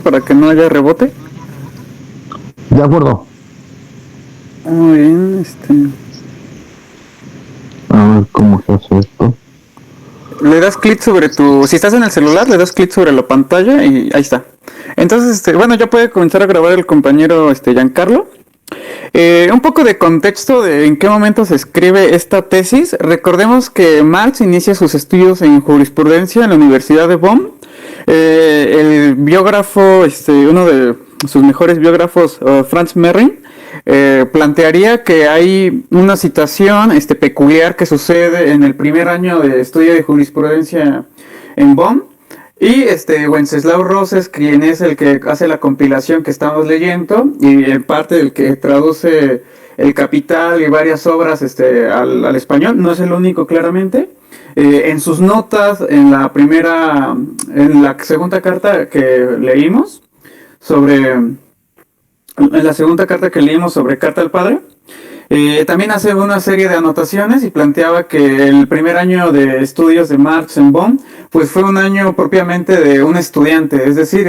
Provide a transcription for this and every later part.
para que no haya rebote. De acuerdo. Muy bien, A ver cómo se hace esto. le das clic sobre si estás en el celular, le das clic sobre la pantalla y ahí está. Entonces, bueno, ya puede comenzar a grabar el compañero, Giancarlo. Un poco de contexto de en qué momento se escribe esta tesis. Recordemos que Marx inicia sus estudios en jurisprudencia en la Universidad de Bonn. El biógrafo, uno de sus mejores biógrafos, Franz Merrin, plantearía que hay una situación peculiar que sucede en el primer año de estudio de jurisprudencia en Bonn. Y Wenceslao Roses, quien es el que hace la compilación que estamos leyendo, y en parte el que traduce El Capital y varias obras al español, no es el único claramente. En sus notas, en la segunda carta que leímos, en la segunda carta que leímos sobre Carta al Padre, también hace una serie de anotaciones y planteaba que el primer año de estudios de Marx en Bonn, pues fue un año propiamente de un estudiante, es decir,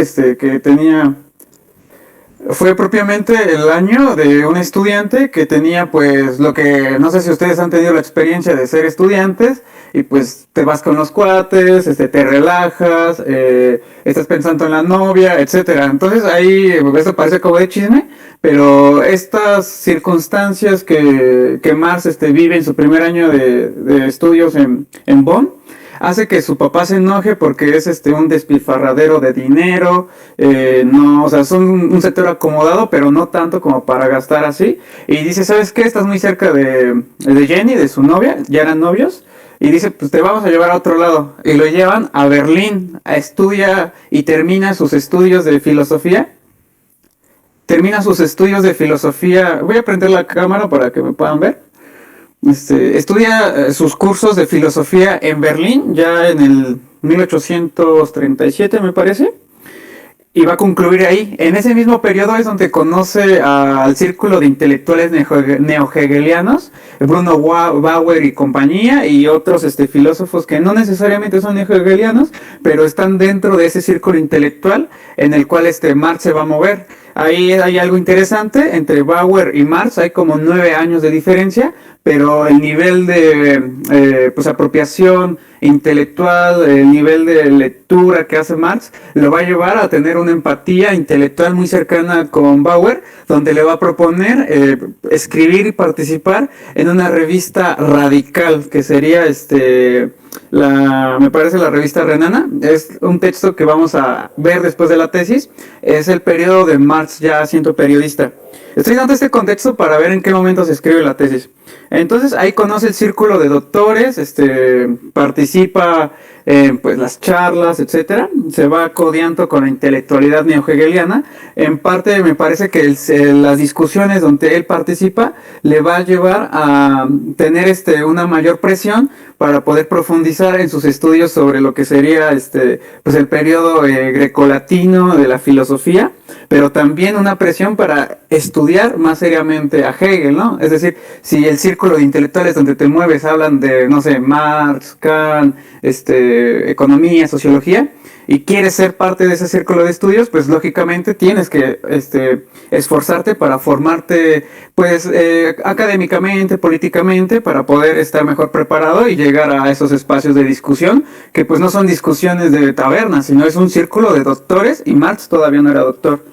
fue propiamente el año de un estudiante que tenía pues lo que, no sé si ustedes han tenido la experiencia de ser estudiantes y pues te vas con los cuates, te relajas, estás pensando en la novia, etcétera. Entonces ahí esto parece como de chisme, pero estas circunstancias que Marx vive en su primer año de estudios en Bonn, hace que su papá se enoje porque es un despilfarradero de dinero, no, o sea, es un sector acomodado, pero no tanto como para gastar así. Y dice, ¿sabes qué? Estás muy cerca de Jenny, de su novia, ya eran novios. Y dice, pues te vamos a llevar a otro lado. Y lo llevan a Berlín, estudia y termina sus estudios de filosofía. Termina sus estudios de filosofía. Voy a prender la cámara para que me puedan ver. Estudia sus cursos de filosofía en Berlín, ya en el 1837 me parece, y va a concluir ahí. En ese mismo periodo es donde conoce al círculo de intelectuales neo-hegelianos, Bruno Bauer y compañía, y otros filósofos que no necesariamente son neo-hegelianos, pero están dentro de ese círculo intelectual en el cual Marx se va a mover. Ahí hay algo interesante, entre Bauer y Marx hay como 9 años de diferencia, pero el nivel de pues apropiación intelectual, el nivel de lectura que hace Marx, lo va a llevar a tener una empatía intelectual muy cercana con Bauer, donde le va a proponer escribir y participar en una revista radical, que sería me parece la revista Renana. Es un texto que vamos a ver después de la tesis, es el periodo de Marx ya siendo periodista. Estoy dando este contexto para ver en qué momento se escribe la tesis. Entonces ahí conoce el círculo de doctores, participa en pues, las charlas, etcétera. Se va codeando con la intelectualidad neo-hegeliana. En parte me parece que las discusiones donde él participa le va a llevar a tener una mayor presión para poder profundizar en sus estudios sobre lo que sería pues el periodo grecolatino de la filosofía, pero también una presión para estudiar más seriamente a Hegel, ¿no? Es decir, si el círculo de intelectuales donde te mueves hablan de, no sé, Marx, Kant, economía, sociología, y quieres ser parte de ese círculo de estudios, pues lógicamente tienes que esforzarte para formarte pues académicamente, políticamente, para poder estar mejor preparado y llegar a esos espacios de discusión, que pues no son discusiones de taberna, sino es un círculo de doctores, y Marx todavía no era doctor.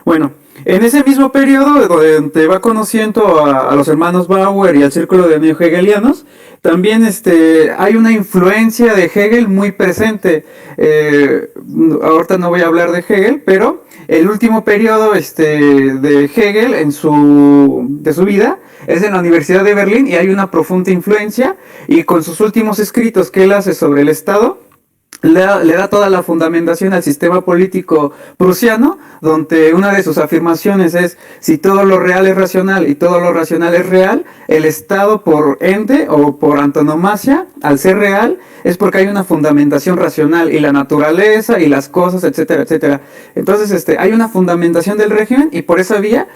Bueno, en ese mismo periodo, donde va conociendo a los hermanos Bauer y al círculo de neo-hegelianos, también hay una influencia de Hegel muy presente. Ahorita no voy a hablar de Hegel, pero el último periodo de Hegel de su vida es en la Universidad de Berlín, y hay una profunda influencia, y con sus últimos escritos que él hace sobre el Estado, le da toda la fundamentación al sistema político prusiano, donde una de sus afirmaciones es: si todo lo real es racional y todo lo racional es real, el Estado por ente o por antonomasia, al ser real, es porque hay una fundamentación racional, y la naturaleza y las cosas, etcétera, etcétera. Entonces hay una fundamentación del régimen, y por esa vía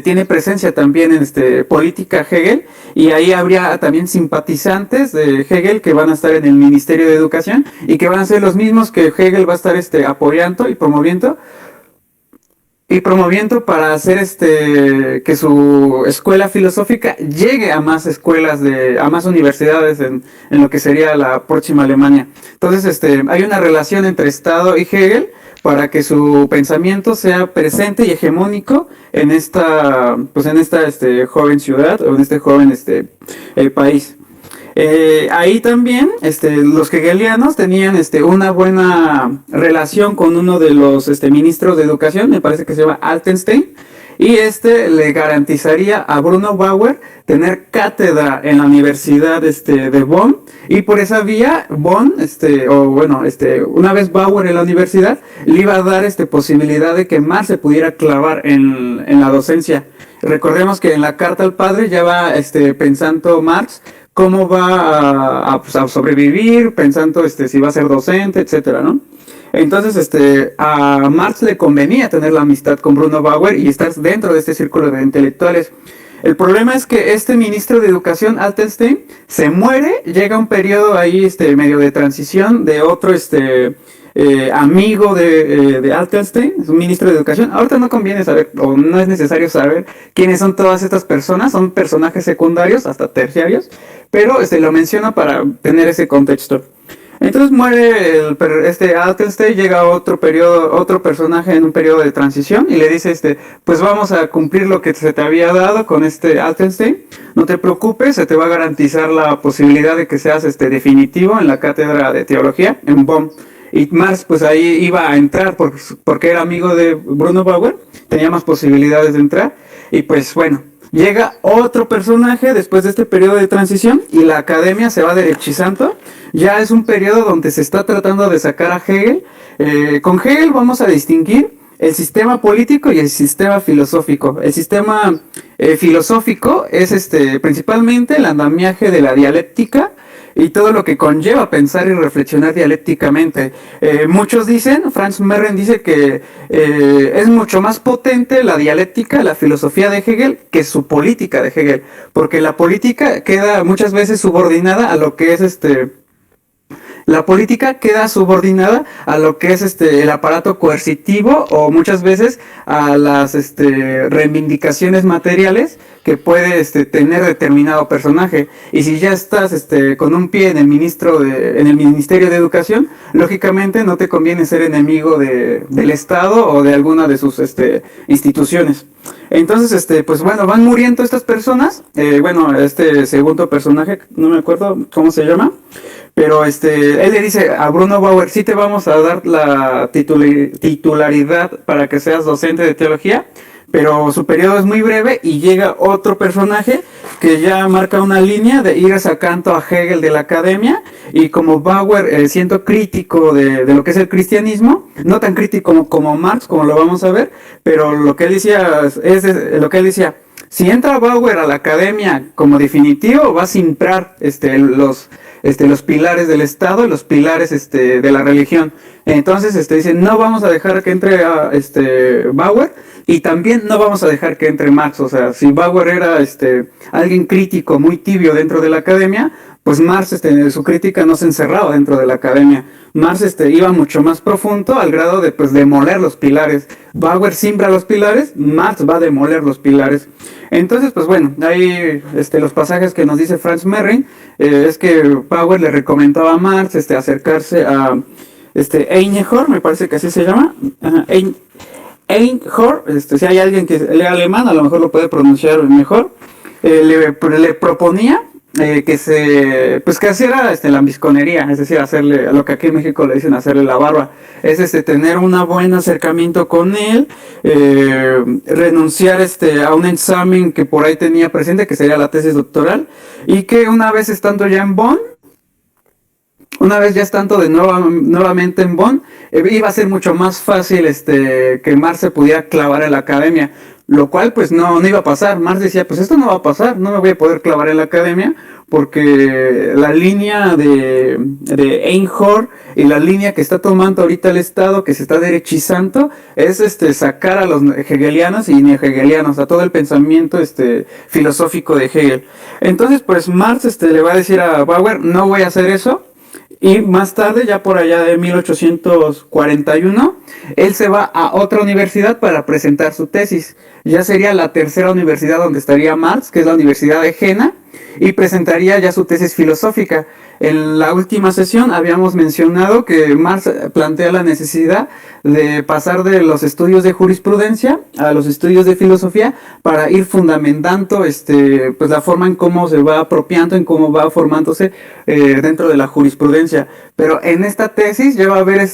tiene presencia también en política Hegel, y ahí habría también simpatizantes de Hegel que van a estar en el Ministerio de Educación y que van a ser los mismos que Hegel va a estar apoyando y promoviendo y promoviendo para hacer que su escuela filosófica llegue a más escuelas a más universidades en lo que sería la próxima Alemania. Entonces, hay una relación entre Estado y Hegel para que su pensamiento sea presente y hegemónico en esta joven ciudad o en este joven país. Ahí también los hegelianos tenían una buena relación con uno de los ministros de educación, me parece que se llama Altenstein, y le garantizaría a Bruno Bauer tener cátedra en la Universidad de Bonn, y por esa vía Bonn, una vez Bauer en la universidad, le iba a dar posibilidad de que Marx se pudiera clavar en la docencia. Recordemos que en la carta al padre ya va pensando Marx cómo va a sobrevivir, pensando si va a ser docente, etcétera, ¿no? Entonces, a Marx le convenía tener la amistad con Bruno Bauer y estar dentro de este círculo de intelectuales. El problema es que este ministro de Educación, Altenstein, se muere, llega un periodo ahí medio de transición de otro amigo de Altenstein, es un ministro de Educación. Ahorita no conviene saber, o no es necesario saber quiénes son todas estas personas, son personajes secundarios, hasta terciarios, pero lo menciono para tener ese contexto. Entonces muere Altenstein, llega otro personaje en un periodo de transición y le dice, pues vamos a cumplir lo que se te había dado con Altenstein, no te preocupes, se te va a garantizar la posibilidad de que seas definitivo en la cátedra de teología en Bonn. Y Marx pues ahí iba a entrar porque era amigo de Bruno Bauer, tenía más posibilidades de entrar, y pues bueno, llega otro personaje después de este periodo de transición y la academia se va derechizando. Ya es un periodo donde se está tratando de sacar a Hegel. Con Hegel vamos a distinguir el sistema político y el sistema filosófico. El sistema filosófico es principalmente el andamiaje de la dialéctica y todo lo que conlleva pensar y reflexionar dialécticamente. Muchos dicen, Franz Merren dice que es mucho más potente la dialéctica, la filosofía de Hegel, que su política de Hegel, porque la política queda muchas veces subordinada a lo que es la política queda subordinada a lo que es el aparato coercitivo o muchas veces a las reivindicaciones materiales que puede tener determinado personaje. Y si ya estás con un pie en el Ministerio de Educación, lógicamente no te conviene ser enemigo del Estado o de alguna de sus instituciones. Entonces, pues bueno, van muriendo estas personas. Segundo personaje, no me acuerdo cómo se llama, pero él le dice a Bruno Bauer, sí te vamos a dar la titularidad para que seas docente de teología, pero su periodo es muy breve y llega otro personaje que ya marca una línea de ir sacando a Hegel de la academia, y como Bauer, siendo crítico de lo que es el cristianismo, no tan crítico como Marx, como lo vamos a ver, pero lo que él decía si entra Bauer a la academia como definitivo, va a simprar los pilares del Estado y los pilares de la religión. Entonces dicen, no vamos a dejar que entre Bauer, y también no vamos a dejar que entre Marx. O sea, si Bauer era alguien crítico muy tibio dentro de la academia, pues Marx su crítica no se encerraba dentro de la academia. Marx iba mucho más profundo al grado de pues demoler los pilares. Bauer siembra los pilares, Marx va a demoler los pilares. Entonces, pues bueno, ahí los pasajes que nos dice Franz Merrin es que Bauer le recomendaba a Marx acercarse a Einhorn, me parece que así se llama. Einhorn, si hay alguien que lea alemán, a lo mejor lo puede pronunciar mejor. Le proponía que hiciera lambisconería, es decir, hacerle lo que aquí en México le dicen hacerle la barba, es tener un buen acercamiento con él, renunciar a un examen que por ahí tenía presente, que sería la tesis doctoral, y que una vez estando ya en Bonn, una vez ya estando nuevamente en Bonn, iba a ser mucho más fácil que Marx se pudiera clavar en la academia, lo cual pues no iba a pasar. Marx decía, pues esto no va a pasar, no me voy a poder clavar en la academia, porque la línea de Einhorn y la línea que está tomando ahorita el Estado, que se está derechizando, es sacar a los hegelianos y neo-hegelianos, a todo el pensamiento filosófico de Hegel. Entonces pues Marx le va a decir a Bauer, no voy a hacer eso. Y más tarde, ya por allá de 1841, él se va a otra universidad para presentar su tesis. Ya sería la tercera universidad donde estaría Marx, que es la Universidad de Jena, y presentaría ya su tesis filosófica. En la última sesión habíamos mencionado que Marx plantea la necesidad de pasar de los estudios de jurisprudencia a los estudios de filosofía para ir fundamentando pues la forma en cómo se va apropiando, en cómo va formándose dentro de la jurisprudencia. Pero en esta tesis ya va a haber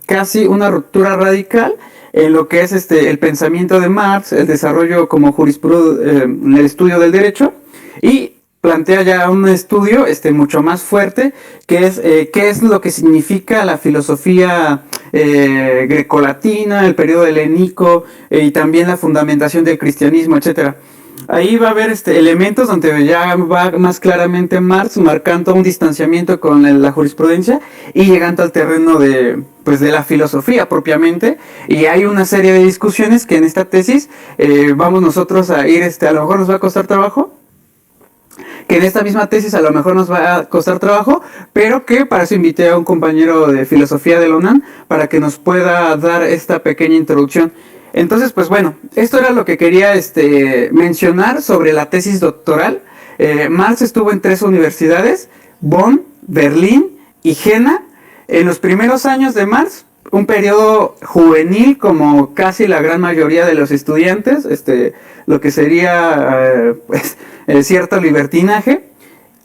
casi una ruptura radical en lo que es el pensamiento de Marx, el desarrollo como en el estudio del derecho, y plantea ya un estudio mucho más fuerte, que es qué es lo que significa la filosofía grecolatina, el periodo helénico y también la fundamentación del cristianismo, etcétera. Ahí va a haber elementos donde ya va más claramente Marx marcando un distanciamiento con la jurisprudencia y llegando al terreno pues de la filosofía propiamente, y hay una serie de discusiones que en esta tesis vamos nosotros a ir, a lo mejor nos va a costar trabajo, que en esta misma tesis a lo mejor nos va a costar trabajo, pero que para eso invité a un compañero de filosofía de la UNAM para que nos pueda dar esta pequeña introducción. Entonces, pues bueno, esto era lo que quería mencionar sobre la tesis doctoral. Marx estuvo en 3 universidades, Bonn, Berlín y Jena. En los primeros años de Marx, un periodo juvenil como casi la gran mayoría de los estudiantes, lo que sería pues, cierto libertinaje.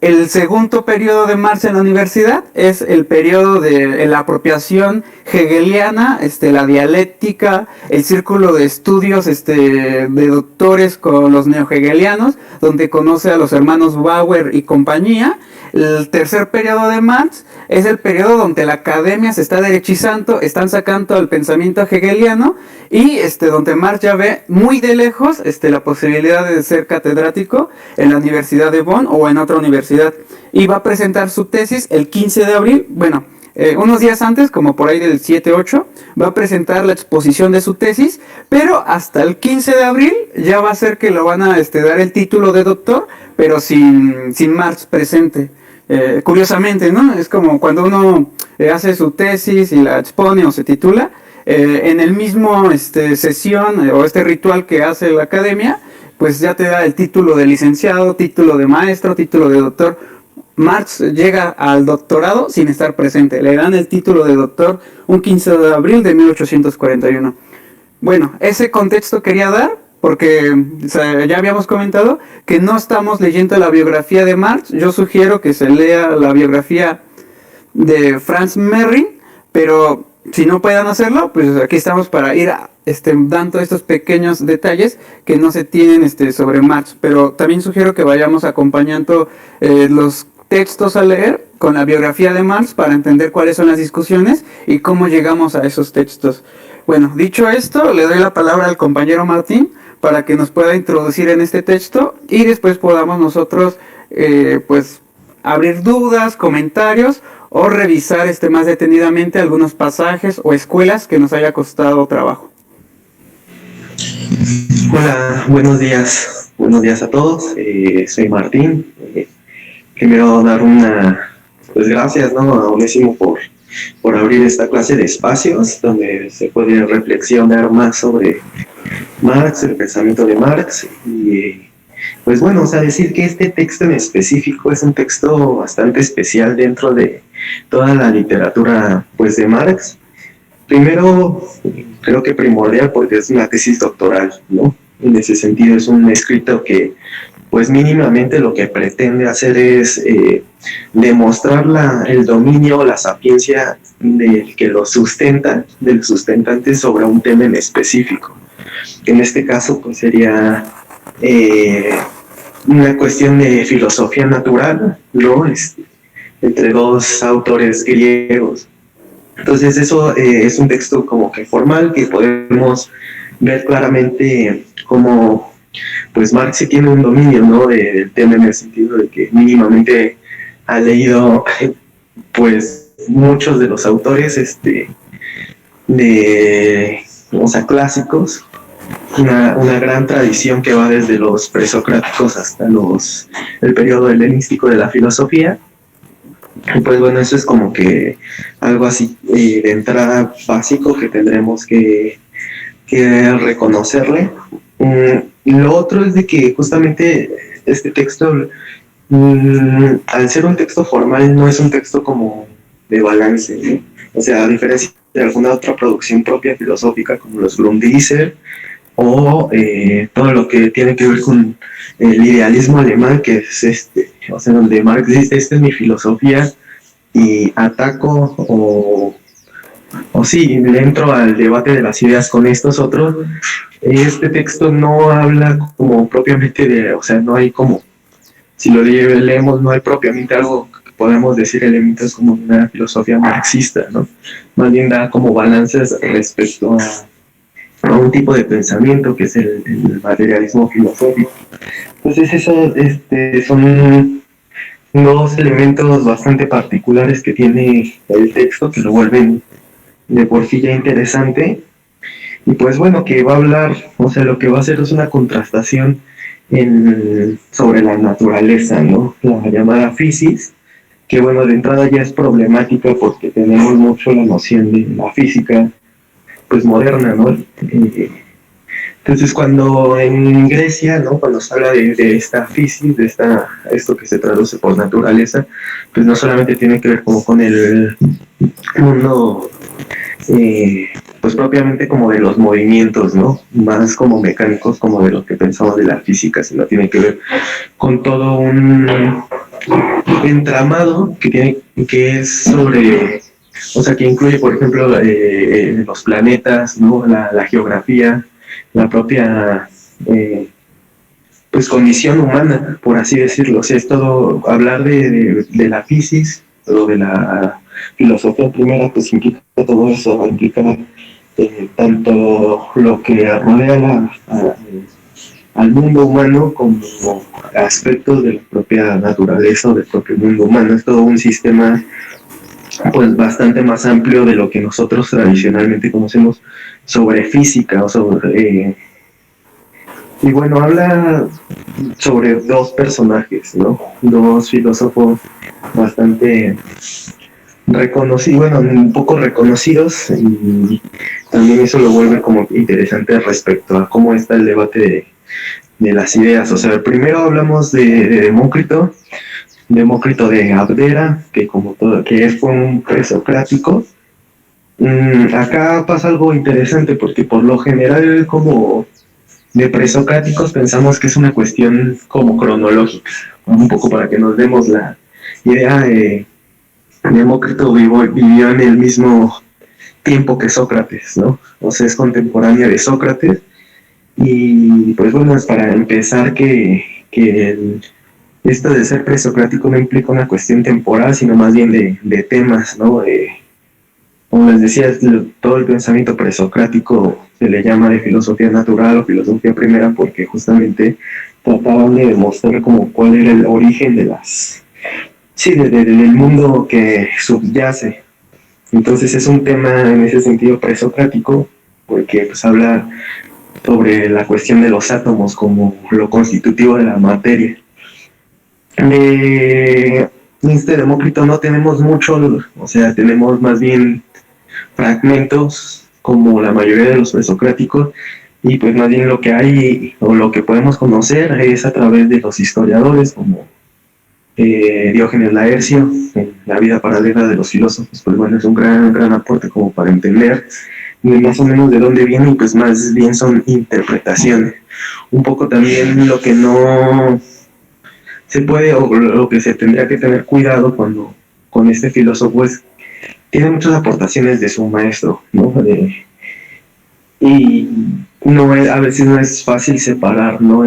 El segundo periodo de Marx en la universidad es el periodo de la apropiación hegeliana, la dialéctica, el círculo de estudios de doctores con los neohegelianos, donde conoce a los hermanos Bauer y compañía. El tercer periodo de Marx es el periodo donde la academia se está derechizando, están sacando el pensamiento hegeliano, y donde Marx ya ve muy de lejos la posibilidad de ser catedrático en la Universidad de Bonn o en otra universidad, y va a presentar su tesis el 15 de abril, bueno, unos días antes, como por ahí del 7-8, va a presentar la exposición de su tesis, pero hasta el 15 de abril ya va a ser que lo van a dar el título de doctor, pero sin Marx presente. Curiosamente, ¿no? Es como cuando uno hace su tesis y la expone o se titula, en el mismo sesión o ritual que hace la academia, pues ya te da el título de licenciado, título de maestro, título de doctor. Marx llega al doctorado sin estar presente, le dan el título de doctor un 15 de abril de 1841. Bueno, ese contexto quería dar, porque ya habíamos comentado que no estamos leyendo la biografía de Marx. Yo sugiero que se lea la biografía de Franz Merrin, pero si no puedan hacerlo, pues aquí estamos para ir dando estos pequeños detalles que no se tienen sobre Marx, pero también sugiero que vayamos acompañando los textos a leer con la biografía de Marx para entender cuáles son las discusiones y cómo llegamos a esos textos. Bueno, dicho esto, le doy la palabra al compañero Martín para que nos pueda introducir en este texto y después podamos nosotros pues abrir dudas, comentarios o revisar más detenidamente algunos pasajes o escuelas que nos haya costado trabajo. Hola, buenos días a todos. Soy Martín. Primero dar pues gracias, ¿no?, a Onésimo por abrir esta clase de espacios donde se puede reflexionar más sobre Marx, el pensamiento de Marx, y pues bueno, decir que este texto en específico es un texto bastante especial dentro de toda la literatura pues de Marx. Primero, creo que primordial porque es una tesis doctoral, ¿no? En ese sentido es un escrito que pues mínimamente lo que pretende hacer es demostrar el dominio, la sapiencia del que lo sustenta, del sustentante sobre un tema en específico. En este caso pues sería una cuestión de filosofía natural, ¿no? Entre 2 autores griegos. Entonces eso es un texto como que formal, que podemos ver claramente cómo pues Marx sí tiene un dominio, ¿no?, del tema, en el sentido de que mínimamente ha leído pues muchos de los autores clásicos, una gran tradición que va desde los presocráticos hasta el periodo helenístico de la filosofía. Y pues bueno, eso es como que algo así de entrada básico que tendremos que reconocerle. Lo otro es de que justamente este texto, al ser un texto formal, no es un texto como de balance, ¿no? O sea, a diferencia de alguna otra producción propia filosófica como los Grundrisse o todo lo que tiene que ver con el idealismo alemán, que es o sea, donde Marx dice, esta es mi filosofía y ataco o sí, le entro al debate de las ideas con estos otros. Este texto no habla como propiamente de, o sea, no hay como, si lo leemos, no hay propiamente algo que podemos decir elementos como una filosofía marxista, ¿no? Más bien da como balances respecto a un tipo de pensamiento que es el materialismo filosófico. Entonces, eso son dos elementos bastante particulares que tiene el texto que lo vuelven de por sí ya interesante. Y pues bueno, que va a hablar, o sea, lo que va a hacer es una contrastación sobre la naturaleza, ¿no? La llamada física, que bueno, de entrada ya es problemática porque tenemos mucho la noción de la física, pues moderna, ¿no? Entonces cuando en Grecia, ¿no? Cuando se habla de esta física, esto que se traduce por naturaleza, pues no solamente tiene que ver como con el mundo pues propiamente como de los movimientos, ¿no? Más como mecánicos, como de lo que pensamos de la física, sino tiene que ver con todo un entramado que es sobre, o sea, que incluye, por ejemplo, los planetas, ¿no? La geografía, la propia pues condición humana, por así decirlo. O sea, es todo hablar de la física o de la filosofía primera, pues implica todo eso, implica tanto lo que rodea al mundo humano como aspectos de la propia naturaleza o del propio mundo humano. Es todo un sistema pues bastante más amplio de lo que nosotros tradicionalmente conocemos sobre física o sobre y bueno, habla sobre dos personajes, ¿no? Dos filósofos bastante reconocidos, bueno, un poco reconocidos, y también eso lo vuelve como interesante respecto a cómo está el debate de las ideas. O sea, primero hablamos de Demócrito de Abdera, que como todo, fue un presocrático. Acá pasa algo interesante porque por lo general como de presocráticos pensamos que es una cuestión como cronológica, un poco para que nos demos la idea. Demócrito vivió en el mismo tiempo que Sócrates, ¿no? O sea, es contemporánea de Sócrates. Y pues bueno, es para empezar que esto de ser presocrático no implica una cuestión temporal, sino más bien de temas, ¿no? Como les decía, todo el pensamiento presocrático se le llama de filosofía natural o filosofía primera porque justamente trataban de demostrar como cuál era el origen del mundo que subyace. Entonces es un tema en ese sentido presocrático porque pues habla sobre la cuestión de los átomos como lo constitutivo de la materia. Demócrito no tenemos mucho, o sea, tenemos más bien fragmentos como la mayoría de los presocráticos, y pues más bien lo que hay o lo que podemos conocer es a través de los historiadores como Diógenes Laercio en La vida paralela de los filósofos. Pues bueno, es un gran aporte como para entender más o menos de dónde viene, y pues más bien son interpretaciones. Un poco también lo que no se puede o lo que se tendría que tener cuidado cuando con este filósofo es tiene muchas aportaciones de su maestro, ¿no? Y no es, a veces no es fácil separar, ¿no?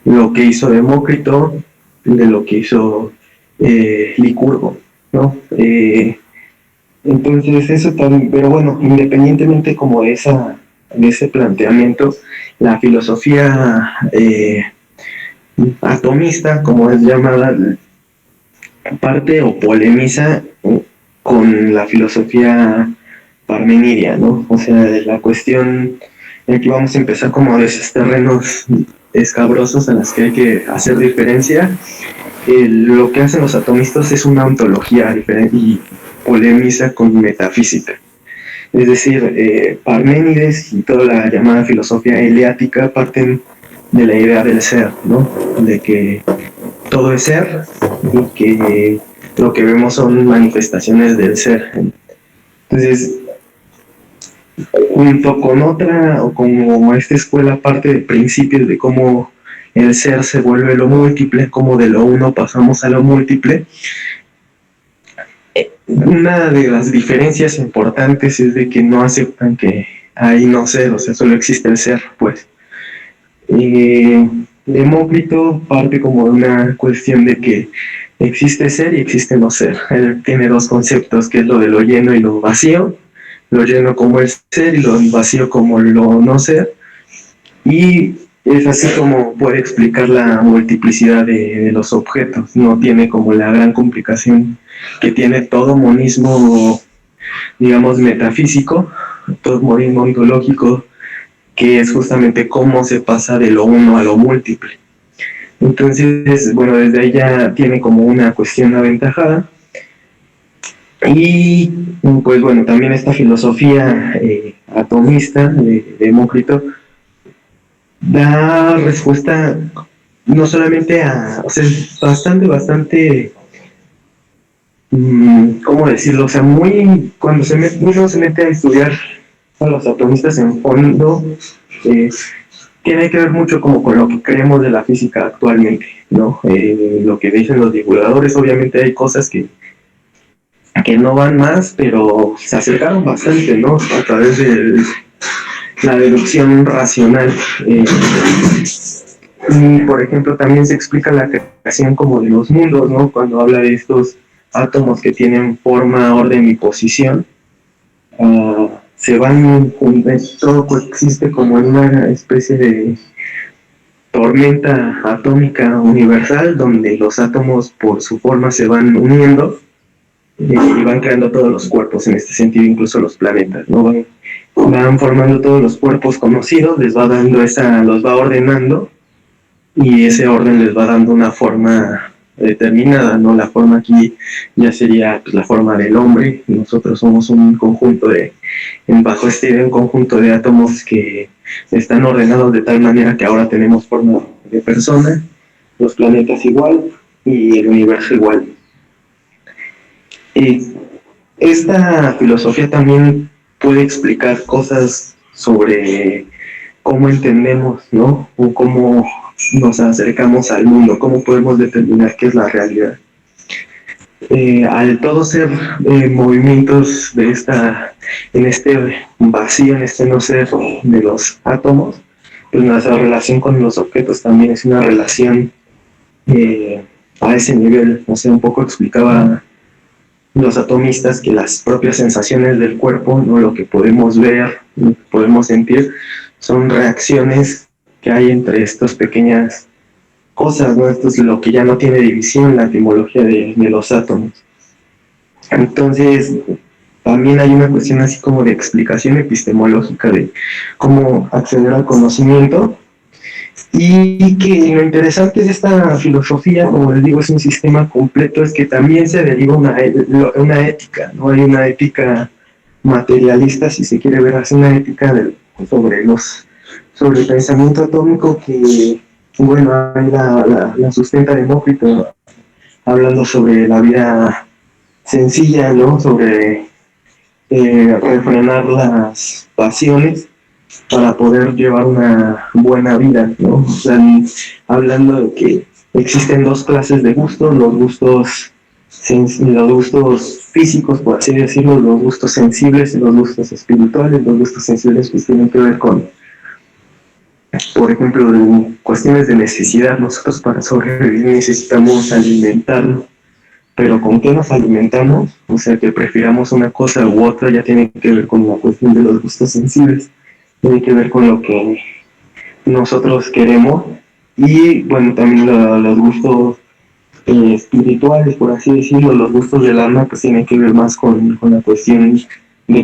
Lo que hizo Demócrito de lo que hizo Licurgo, ¿no? Entonces eso también, pero bueno, independientemente como de ese planteamiento, la filosofía atomista, como es llamada, parte o polemiza con la filosofía parmenidia, ¿no? O sea, la cuestión Y aquí vamos a empezar como de esos terrenos escabrosos en los que hay que hacer diferencia. Lo que hacen los atomistas es una ontología diferente y polemiza con metafísica. Es decir, Parménides y toda la llamada filosofía eleática parten de la idea del ser, ¿no? De que todo es ser y que lo que vemos son manifestaciones del ser. Entonces, junto con otra, o como esta escuela parte de principios de cómo el ser se vuelve lo múltiple, cómo de lo uno pasamos a lo múltiple, una de las diferencias importantes es de que no aceptan que hay no ser, o sea, solo existe el ser, pues. Demócrito parte como de una cuestión de que existe ser y existe no ser. Él tiene dos conceptos, que es lo de lo lleno y lo vacío. Lo lleno como el ser y lo vacío como lo no ser. Y es así como puede explicar la multiplicidad de los objetos. No tiene como la gran complicación que tiene todo monismo, digamos, metafísico, todo monismo ontológico, que es justamente cómo se pasa de lo uno a lo múltiple. Entonces, bueno, desde ahí ya tiene como una cuestión aventajada. Y pues bueno, también esta filosofía atomista de Demócrito da respuesta no solamente a, o sea, es bastante, ¿cómo decirlo? O sea, muy, cuando uno se mete a estudiar a los atomistas en fondo, tiene que ver mucho como con lo que creemos de la física actualmente, ¿no? Lo que dicen los divulgadores, obviamente hay cosas que no van más, pero se acercaron bastante, ¿no? A través de la deducción racional. Y, por ejemplo, también se explica la creación como de los mundos, ¿no? Cuando habla de estos átomos que tienen forma, orden y posición, se van, todo coexiste como en una especie de tormenta atómica universal, donde los átomos por su forma se van uniendo y van creando todos los cuerpos, en este sentido incluso los planetas, ¿no? Van formando todos los cuerpos conocidos, les va dando los va ordenando, y ese orden les va dando una forma determinada, ¿no? La forma aquí ya sería pues, la forma del hombre. Nosotros somos un conjunto bajo esta idea, un conjunto de átomos que están ordenados de tal manera que ahora tenemos forma de persona, los planetas igual y el universo igual. Esta filosofía también puede explicar cosas sobre cómo entendemos, ¿no? O cómo nos acercamos al mundo, cómo podemos determinar qué es la realidad. Al todo ser movimientos en este vacío, en este no ser de los átomos, pues nuestra relación con los objetos también es una relación a ese nivel. O sea, un poco explicaba los atomistas que las propias sensaciones del cuerpo, ¿no? Lo que podemos ver, lo que podemos sentir, son reacciones que hay entre estas pequeñas cosas, ¿no? Esto es lo que ya no tiene división, la etimología de los átomos. Entonces, también hay una cuestión así como de explicación epistemológica de cómo acceder al conocimiento. Y que lo interesante de esta filosofía, como les digo, es un sistema completo, es que también se deriva una ética, ¿no? Hay una ética materialista, si se quiere ver así, una ética sobre el pensamiento atómico que, bueno, ahí la sustenta Demócrito, hablando sobre la vida sencilla, ¿no? Sobre refrenar las pasiones para poder llevar una buena vida, ¿no? O sea, hablando de que existen dos clases de gustos, los gustos físicos, por así decirlo, los gustos sensibles y los gustos espirituales. Los gustos sensibles pues tienen que ver con, por ejemplo, en cuestiones de necesidad. Nosotros para sobrevivir necesitamos alimentarnos, pero ¿con qué nos alimentamos? O sea, que prefiramos una cosa u otra ya tiene que ver con la cuestión de los gustos sensibles. Tiene que ver con lo que nosotros queremos. Y bueno, también los gustos espirituales, por así decirlo, los gustos del alma, pues tienen que ver más con la cuestión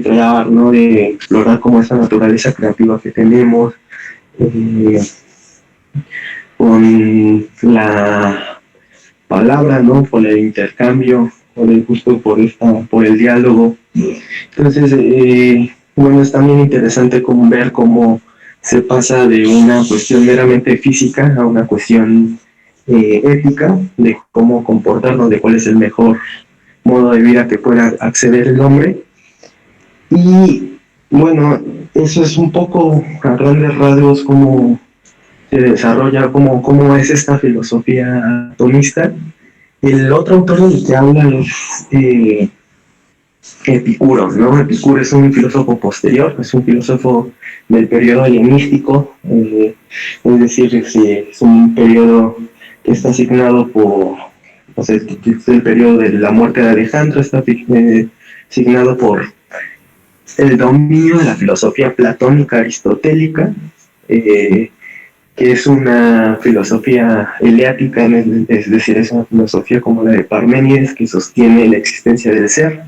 crear, ¿no? De explorar como esa naturaleza creativa que tenemos, con la palabra, ¿no? Por el intercambio, por el diálogo. Entonces, bueno, es también interesante como ver cómo se pasa de una cuestión meramente física a una cuestión ética, de cómo comportarnos, de cuál es el mejor modo de vida que pueda acceder el hombre. Y bueno, eso es un poco a grandes rasgos cómo se desarrolla, cómo es esta filosofía atomista. El otro autor del que habla es Epicuro, ¿no? Epicuro es un filósofo posterior, es un filósofo del periodo helenístico, es decir, es un periodo que está asignado por, o sea, es el periodo de la muerte de Alejandro, está asignado por el dominio de la filosofía platónica aristotélica, que es una filosofía eleática, es decir, es una filosofía como la de Parménides, que sostiene la existencia del ser,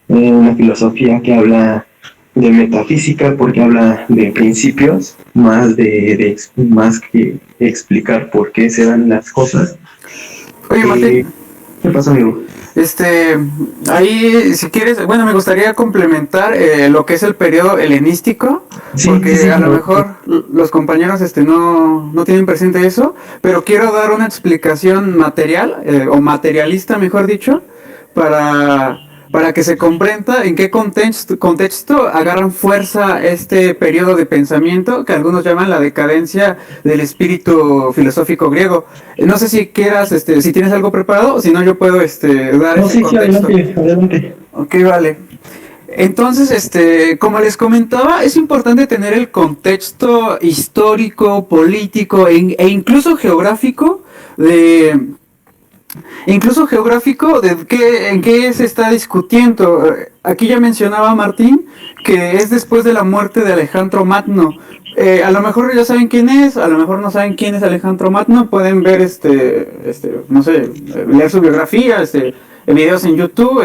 una filosofía que habla de metafísica porque habla de principios, más que explicar por qué se dan las cosas. Oye, Martín, ¿Qué pasa, amigo? Ahí, si quieres, bueno, me gustaría complementar lo que es el periodo helenístico, porque Sí, a lo mejor los compañeros no tienen presente eso, pero quiero dar una explicación material, o materialista, mejor dicho, para que se comprenda en qué contexto agarran fuerza este periodo de pensamiento que algunos llaman la decadencia del espíritu filosófico griego. No sé si quieras, si tienes algo preparado, o si no yo puedo dar ese contexto. Adelante. Ok, vale. Entonces, como les comentaba, es importante tener el contexto histórico, político e incluso geográfico en qué se está discutiendo. Aquí ya mencionaba Martín que es después de la muerte de Alejandro Magno. A lo mejor ya saben quién es, a lo mejor no saben quién es Alejandro Magno, pueden ver no sé, leer su biografía, videos en YouTube,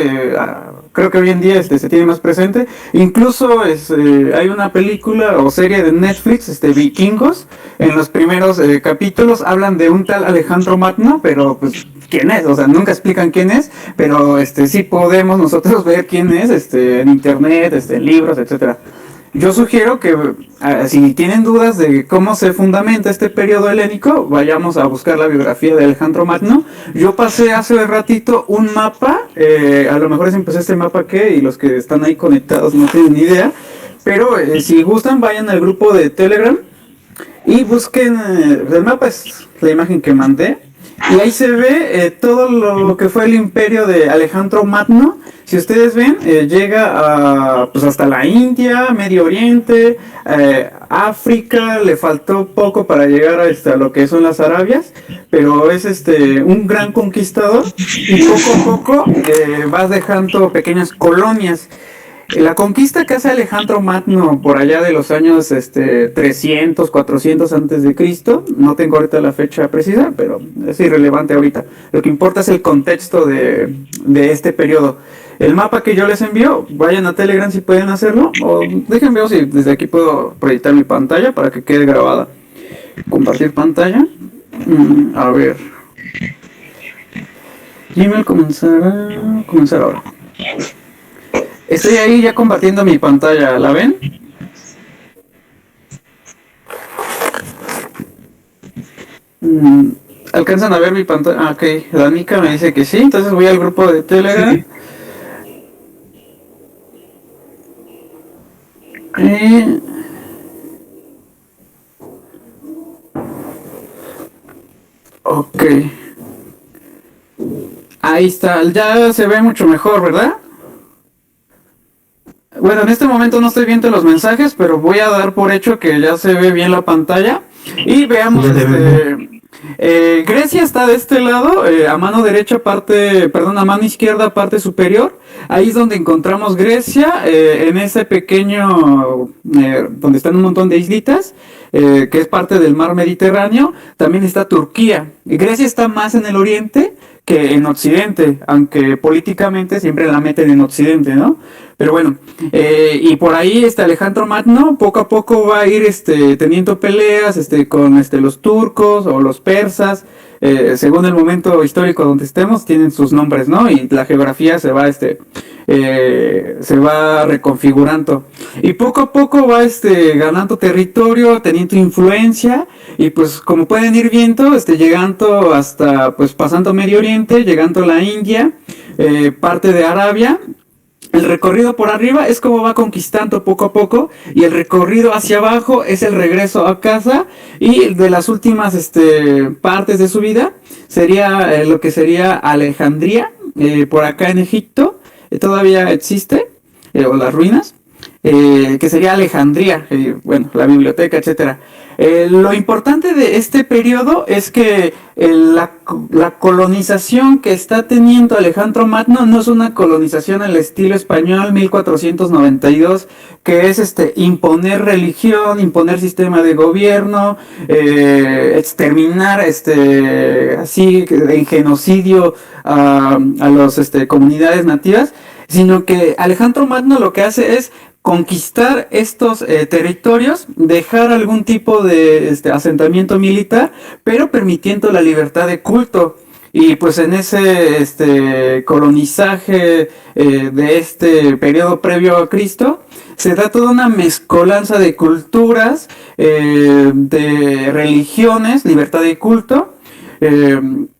creo que hoy en día se tiene más presente. Incluso hay una película o serie de Netflix, Vikingos, en los primeros capítulos hablan de un tal Alejandro Magno, pero pues quién es, o sea, nunca explican quién es, pero sí podemos nosotros ver quién es en internet, en libros, etcétera. Yo sugiero que si tienen dudas de cómo se fundamenta este periodo helénico, vayamos a buscar la biografía de Alejandro Magno. Yo pasé hace ratito un mapa, a lo mejor empecé este mapa y los que están ahí conectados no tienen ni idea, pero si gustan vayan al grupo de Telegram y busquen, el mapa es la imagen que mandé, y ahí se ve todo lo que fue el imperio de Alejandro Magno. Si ustedes ven, llega pues hasta la India, Medio Oriente, África, le faltó poco para llegar a lo que son las Arabias, pero es un gran conquistador y poco a poco vas dejando pequeñas colonias. La conquista que hace Alejandro Magno por allá de los años 300, 400 antes de Cristo, no tengo ahorita la fecha precisa, pero es irrelevante ahorita. Lo que importa es el contexto de este periodo. El mapa que yo les envío, vayan a Telegram si pueden hacerlo, o déjenme ver si desde aquí puedo proyectar mi pantalla para que quede grabada. Compartir pantalla. A ver. Gmail comenzar ahora. Estoy ahí ya compartiendo mi pantalla, ¿la ven? ¿Alcanzan a ver mi pantalla? Ah, ok, Danica me dice que sí, entonces voy al grupo de Telegram. Sí. Ok. Ahí está, ya se ve mucho mejor, ¿verdad? Bueno, en este momento no estoy viendo los mensajes, pero voy a dar por hecho que ya se ve bien la pantalla. Y veamos, Grecia está de este lado, a mano derecha a mano izquierda parte superior. Ahí es donde encontramos Grecia, en ese pequeño, donde están un montón de islitas, que es parte del mar Mediterráneo. También está Turquía. Grecia está más en el oriente que en occidente, aunque políticamente siempre la meten en occidente, ¿no? Pero bueno, y por ahí Alejandro Magno poco a poco va a ir teniendo peleas con los turcos o los persas, según el momento histórico donde estemos, tienen sus nombres, ¿no? Y la geografía se va reconfigurando. Y poco a poco va ganando territorio, teniendo influencia, y pues como pueden ir viendo, llegando hasta, pues pasando Medio Oriente, llegando a la India, parte de Arabia. El recorrido por arriba es como va conquistando poco a poco, y el recorrido hacia abajo es el regreso a casa, y de las últimas partes de su vida sería lo que sería Alejandría, por acá en Egipto, todavía existe, o las ruinas, que sería Alejandría, bueno, la biblioteca, etcétera. Lo importante de este periodo es que la colonización que está teniendo Alejandro Magno no es una colonización al estilo español 1492, que es imponer religión, imponer sistema de gobierno, exterminar así en genocidio a las comunidades nativas, sino que Alejandro Magno lo que hace es conquistar estos territorios, dejar algún tipo de asentamiento militar, pero permitiendo la libertad de culto. Y pues en ese colonizaje de este periodo previo a Cristo, se da toda una mezcolanza de culturas, de religiones, libertad de culto,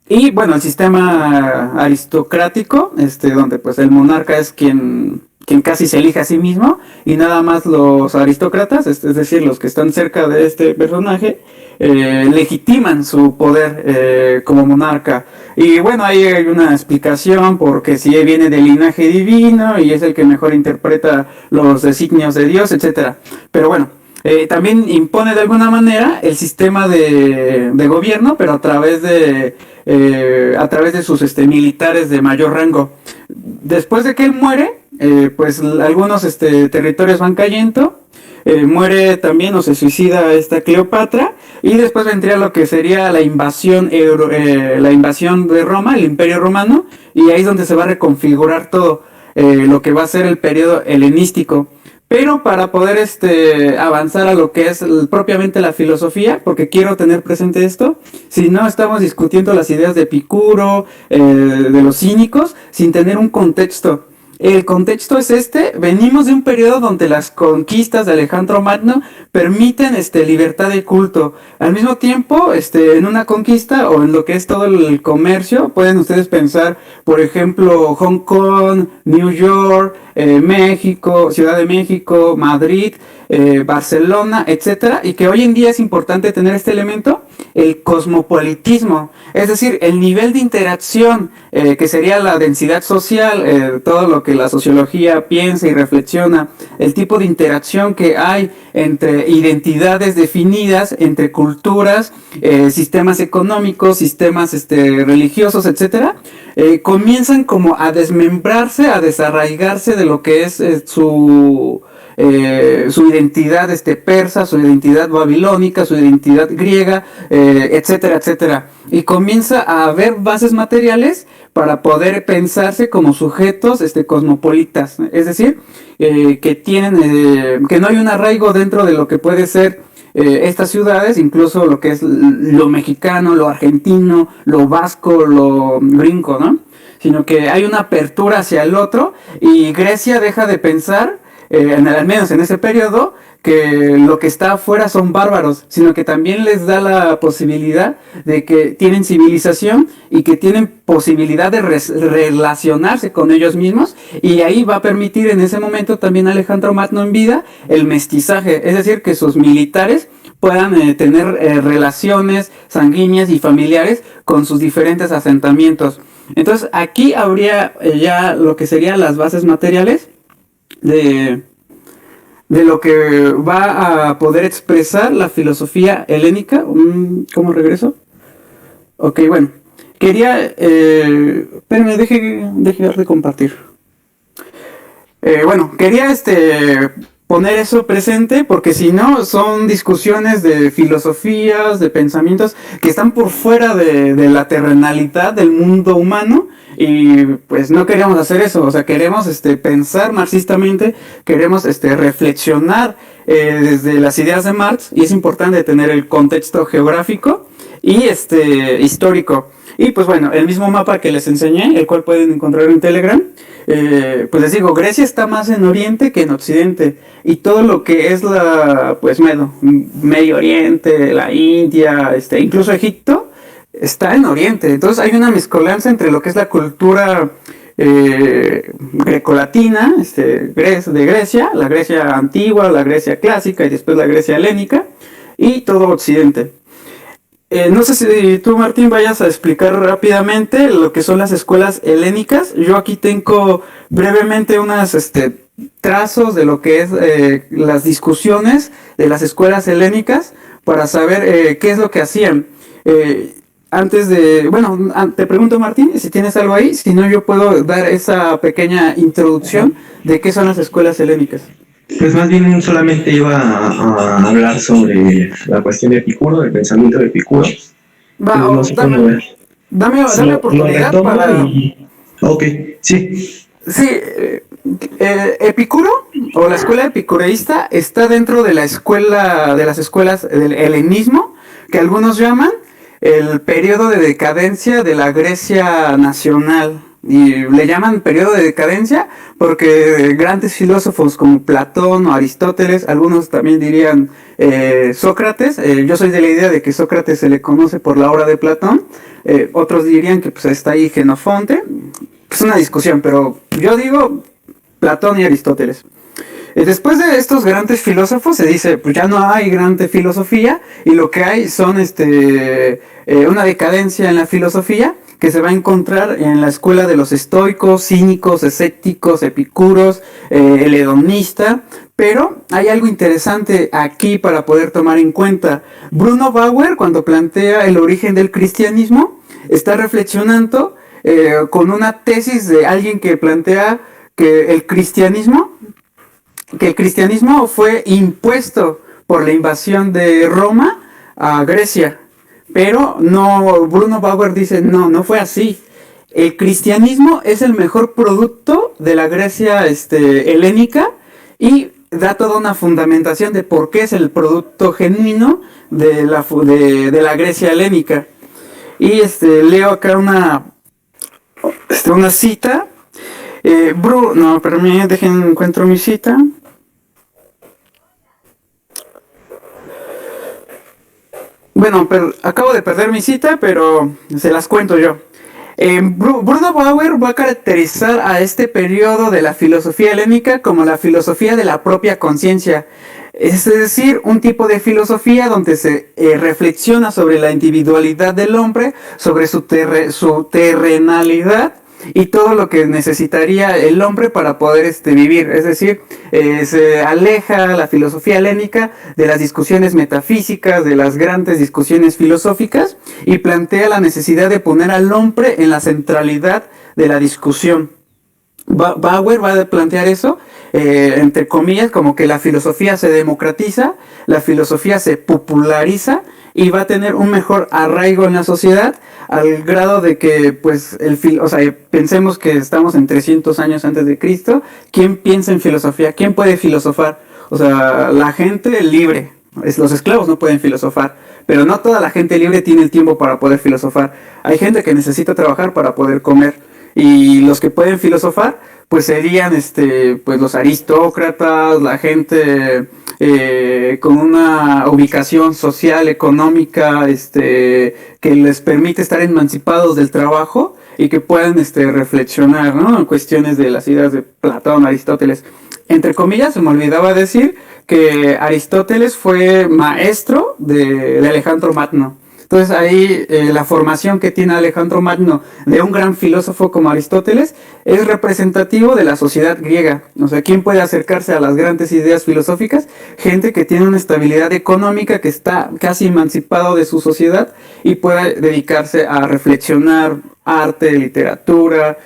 y bueno, el sistema aristocrático, donde pues el monarca es quien casi se elige a sí mismo, y nada más los aristócratas, es decir, los que están cerca de este personaje, legitiman su poder como monarca. Y bueno, ahí hay una explicación, porque si viene del linaje divino y es el que mejor interpreta los designios de Dios, etcétera. Pero bueno, también impone de alguna manera el sistema de gobierno, pero a través de sus militares de mayor rango. Después de que él muere, pues algunos territorios van cayendo, muere también o se suicida esta Cleopatra, y después vendría lo que sería la invasión de Roma, el Imperio Romano, y ahí es donde se va a reconfigurar todo lo que va a ser el periodo helenístico. Pero para poder avanzar a lo que es propiamente la filosofía, porque quiero tener presente esto, si no estamos discutiendo las ideas de Epicuro, de los cínicos, sin tener un contexto. El contexto es venimos de un periodo donde las conquistas de Alejandro Magno permiten libertad de culto. Al mismo tiempo, en una conquista o en lo que es todo el comercio, pueden ustedes pensar, por ejemplo, Hong Kong, New York, México, Ciudad de México, Madrid, Barcelona, etcétera, y que hoy en día es importante tener este elemento, el cosmopolitismo, es decir, el nivel de interacción, que sería la densidad social, todo lo que la sociología piensa y reflexiona, el tipo de interacción que hay entre identidades definidas, entre culturas, sistemas económicos, sistemas religiosos, etcétera, comienzan como a desmembrarse, a desarraigarse de lo que es su identidad persa, su identidad babilónica, su identidad griega, etcétera, etcétera. Y comienza a haber bases materiales para poder pensarse como sujetos cosmopolitas, es decir, que tienen, que no hay un arraigo dentro de lo que puede ser estas ciudades, incluso lo que es lo mexicano, lo argentino, lo vasco, lo gringo, ¿no? Sino que hay una apertura hacia el otro, y Grecia deja de pensar, al menos en ese periodo, que lo que está afuera son bárbaros, sino que también les da la posibilidad de que tienen civilización y que tienen posibilidad de relacionarse con ellos mismos, y ahí va a permitir en ese momento también Alejandro Magno en vida el mestizaje, es decir, que sus militares puedan tener relaciones sanguíneas y familiares con sus diferentes asentamientos. Entonces aquí habría ya lo que serían las bases materiales de lo que va a poder expresar la filosofía helénica. ¿Cómo regreso? Ok, bueno. Quería... espérenme, deje de compartir. Bueno, quería poner eso presente, porque si no, son discusiones de filosofías, de pensamientos que están por fuera de la terrenalidad del mundo humano, y pues no queremos hacer eso. O sea, queremos pensar marxistamente, queremos reflexionar desde las ideas de Marx, y es importante tener el contexto geográfico y histórico. Y pues bueno, el mismo mapa que les enseñé, el cual pueden encontrar en Telegram, pues les digo, Grecia está más en Oriente que en Occidente, y todo lo que es Medio Oriente, la India, incluso Egipto, está en Oriente. Entonces hay una mezcolanza entre lo que es la cultura grecolatina, de Grecia, la Grecia antigua, la Grecia clásica y después la Grecia helénica, y todo Occidente. No sé si tú, Martín, vayas a explicar rápidamente lo que son las escuelas helénicas. Yo aquí tengo brevemente unas trazos de lo que es las discusiones de las escuelas helénicas, para saber qué es lo que hacían. Te pregunto, Martín, si tienes algo ahí. Si no, yo puedo dar esa pequeña introducción de qué son las escuelas helénicas. Pues más bien solamente iba a hablar sobre la cuestión de Epicuro, del pensamiento de Epicuro. No sé dame oportunidad para... Ok, sí. Sí, Epicuro, o la escuela epicureísta, está dentro de las escuelas del helenismo, que algunos llaman el periodo de decadencia de la Grecia nacional. Y le llaman periodo de decadencia porque grandes filósofos como Platón o Aristóteles, algunos también dirían Sócrates. Yo soy de la idea de que Sócrates se le conoce por la obra de Platón. Otros dirían que pues está ahí Jenofonte. Es una discusión, pero yo digo Platón y Aristóteles. Después de estos grandes filósofos se dice, pues ya no hay grande filosofía, y lo que hay son una decadencia en la filosofía, que se va a encontrar en la escuela de los estoicos, cínicos, escépticos, epicuros, el hedonista. Pero hay algo interesante aquí para poder tomar en cuenta. Bruno Bauer, cuando plantea el origen del cristianismo, está reflexionando con una tesis de alguien que plantea que el cristianismo fue impuesto por la invasión de Roma a Grecia. Pero no, Bruno Bauer dice, no fue así. El cristianismo es el mejor producto de la Grecia helénica, y da toda una fundamentación de por qué es el producto genuino de la Grecia helénica. Y leo acá una cita. Encuentro mi cita. Bueno, acabo de perder mi cita, pero se las cuento yo. Bruno Bauer va a caracterizar a este periodo de la filosofía helénica como la filosofía de la propia conciencia. Es decir, un tipo de filosofía donde se reflexiona sobre la individualidad del hombre, sobre su terrenalidad y todo lo que necesitaría el hombre para poder vivir. Es decir, se aleja la filosofía helénica de las discusiones metafísicas, de las grandes discusiones filosóficas, y plantea la necesidad de poner al hombre en la centralidad de la discusión. Bauer va a plantear eso, entre comillas, como que la filosofía se democratiza, la filosofía se populariza, y va a tener un mejor arraigo en la sociedad, al grado de que, pues, pensemos que estamos en 300 años antes de Cristo. ¿Quién piensa en filosofía? ¿Quién puede filosofar? O sea, la gente libre. Los esclavos no pueden filosofar, pero no toda la gente libre tiene el tiempo para poder filosofar. Hay gente que necesita trabajar para poder comer, y los que pueden filosofar, pues serían pues los aristócratas, la gente con una ubicación social, económica, que les permite estar emancipados del trabajo y que puedan reflexionar, ¿no?, en cuestiones de las ideas de Platón, Aristóteles. Entre comillas, se me olvidaba decir que Aristóteles fue maestro de Alejandro Magno. Entonces ahí la formación que tiene Alejandro Magno de un gran filósofo como Aristóteles es representativo de la sociedad griega. O sea, ¿quién puede acercarse a las grandes ideas filosóficas? Gente que tiene una estabilidad económica, que está casi emancipado de su sociedad y puede dedicarse a reflexionar arte, literatura,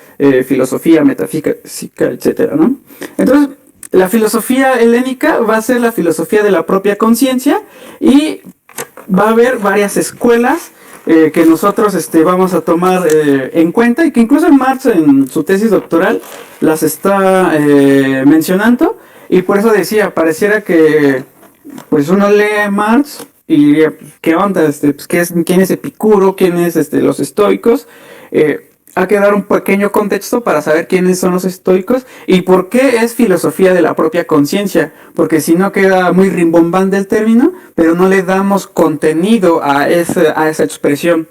filosofía, metafísica, etcétera, ¿no? Entonces, la filosofía helénica va a ser la filosofía de la propia conciencia y va a haber varias escuelas que nosotros vamos a tomar en cuenta y que incluso Marx en su tesis doctoral las está mencionando, y por eso decía, pareciera que pues uno lee Marx y diría, ¿qué onda? Pues, ¿quién es Epicuro? ¿Quién es los estoicos? Hay que dar un pequeño contexto para saber quiénes son los estoicos y por qué es filosofía de la propia conciencia, porque si no queda muy rimbombante el término, pero no le damos contenido a esa expresión.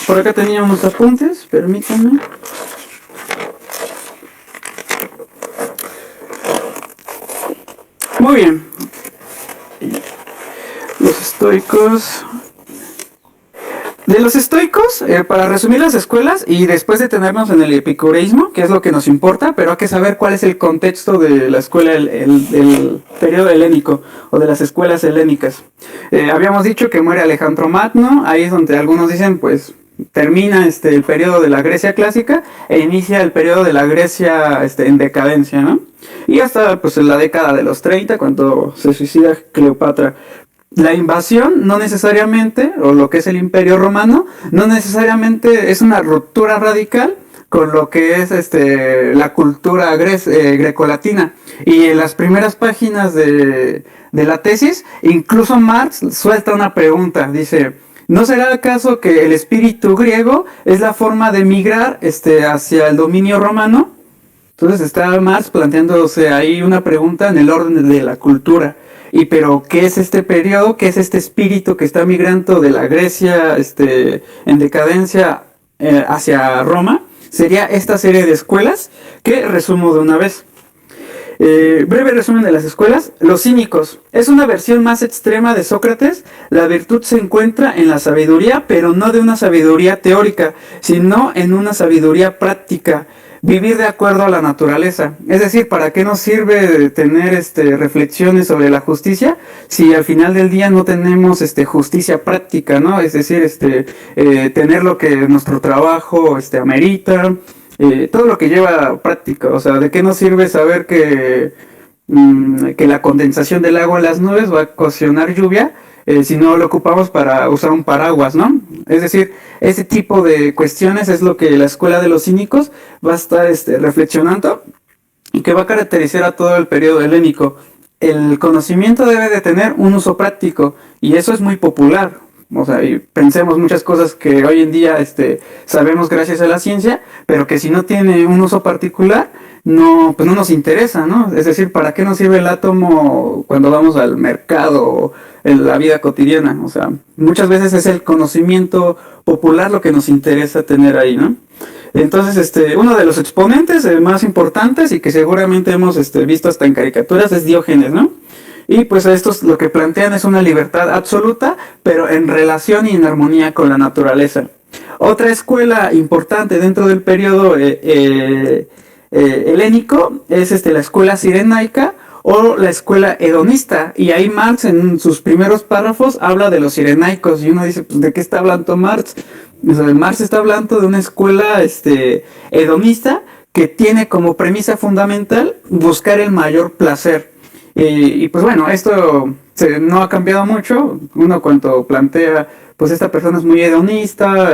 Por acá tenía unos apuntes, permítanme. Muy bien. Los estoicos. De los estoicos, para resumir las escuelas y después detenernos en el epicureísmo, que es lo que nos importa, pero hay que saber cuál es el contexto de la escuela, el periodo helénico o de las escuelas helénicas. Habíamos dicho que muere Alejandro Magno, ahí es donde algunos dicen, pues termina el periodo de la Grecia clásica e inicia el periodo de la Grecia en decadencia, ¿no? Y hasta pues en la década de los 30, cuando se suicida Cleopatra. La invasión no necesariamente, o lo que es el Imperio Romano, no necesariamente es una ruptura radical con lo que es la cultura grecolatina. Y en las primeras páginas de la tesis, incluso Marx suelta una pregunta, dice, ¿no será acaso que el espíritu griego es la forma de migrar hacia el dominio romano? Entonces está Marx planteándose ahí una pregunta en el orden de la cultura. Y pero, ¿qué es este periodo? ¿Qué es este espíritu que está migrando de la Grecia en decadencia hacia Roma? Sería esta serie de escuelas que resumo de una vez. Breve resumen de las escuelas. Los cínicos. Es una versión más extrema de Sócrates. La virtud se encuentra en la sabiduría, pero no de una sabiduría teórica, sino en una sabiduría práctica. Vivir de acuerdo a la naturaleza. Es decir, ¿para qué nos sirve tener reflexiones sobre la justicia si al final del día no tenemos justicia práctica, ¿no? Es decir, tener lo que nuestro trabajo amerita, todo lo que lleva práctica. O sea, ¿de qué nos sirve saber que la condensación del agua en las nubes va a ocasionar lluvia si no lo ocupamos para usar un paraguas, ¿no? Es decir, ese tipo de cuestiones es lo que la escuela de los cínicos va a estar reflexionando y que va a caracterizar a todo el periodo helénico. El conocimiento debe de tener un uso práctico y eso es muy popular. O sea, y pensemos muchas cosas que hoy en día sabemos gracias a la ciencia, pero que si no tiene un uso particular, pues no nos interesa, ¿no? Es decir, ¿para qué nos sirve el átomo cuando vamos al mercado o en la vida cotidiana? O sea, muchas veces es el conocimiento popular lo que nos interesa tener ahí, ¿no? Entonces, uno de los exponentes más importantes y que seguramente hemos visto hasta en caricaturas es Diógenes, ¿no? Y pues estos lo que plantean es una libertad absoluta, pero en relación y en armonía con la naturaleza. Otra escuela importante dentro del periodo helénico es la escuela cirenaica o la escuela hedonista, y ahí Marx en sus primeros párrafos habla de los cirenaicos y uno dice, pues, ¿de qué está hablando Marx? O sea, Marx está hablando de una escuela hedonista que tiene como premisa fundamental buscar el mayor placer. Y pues bueno, esto no ha cambiado mucho. Uno cuando plantea, pues esta persona es muy hedonista,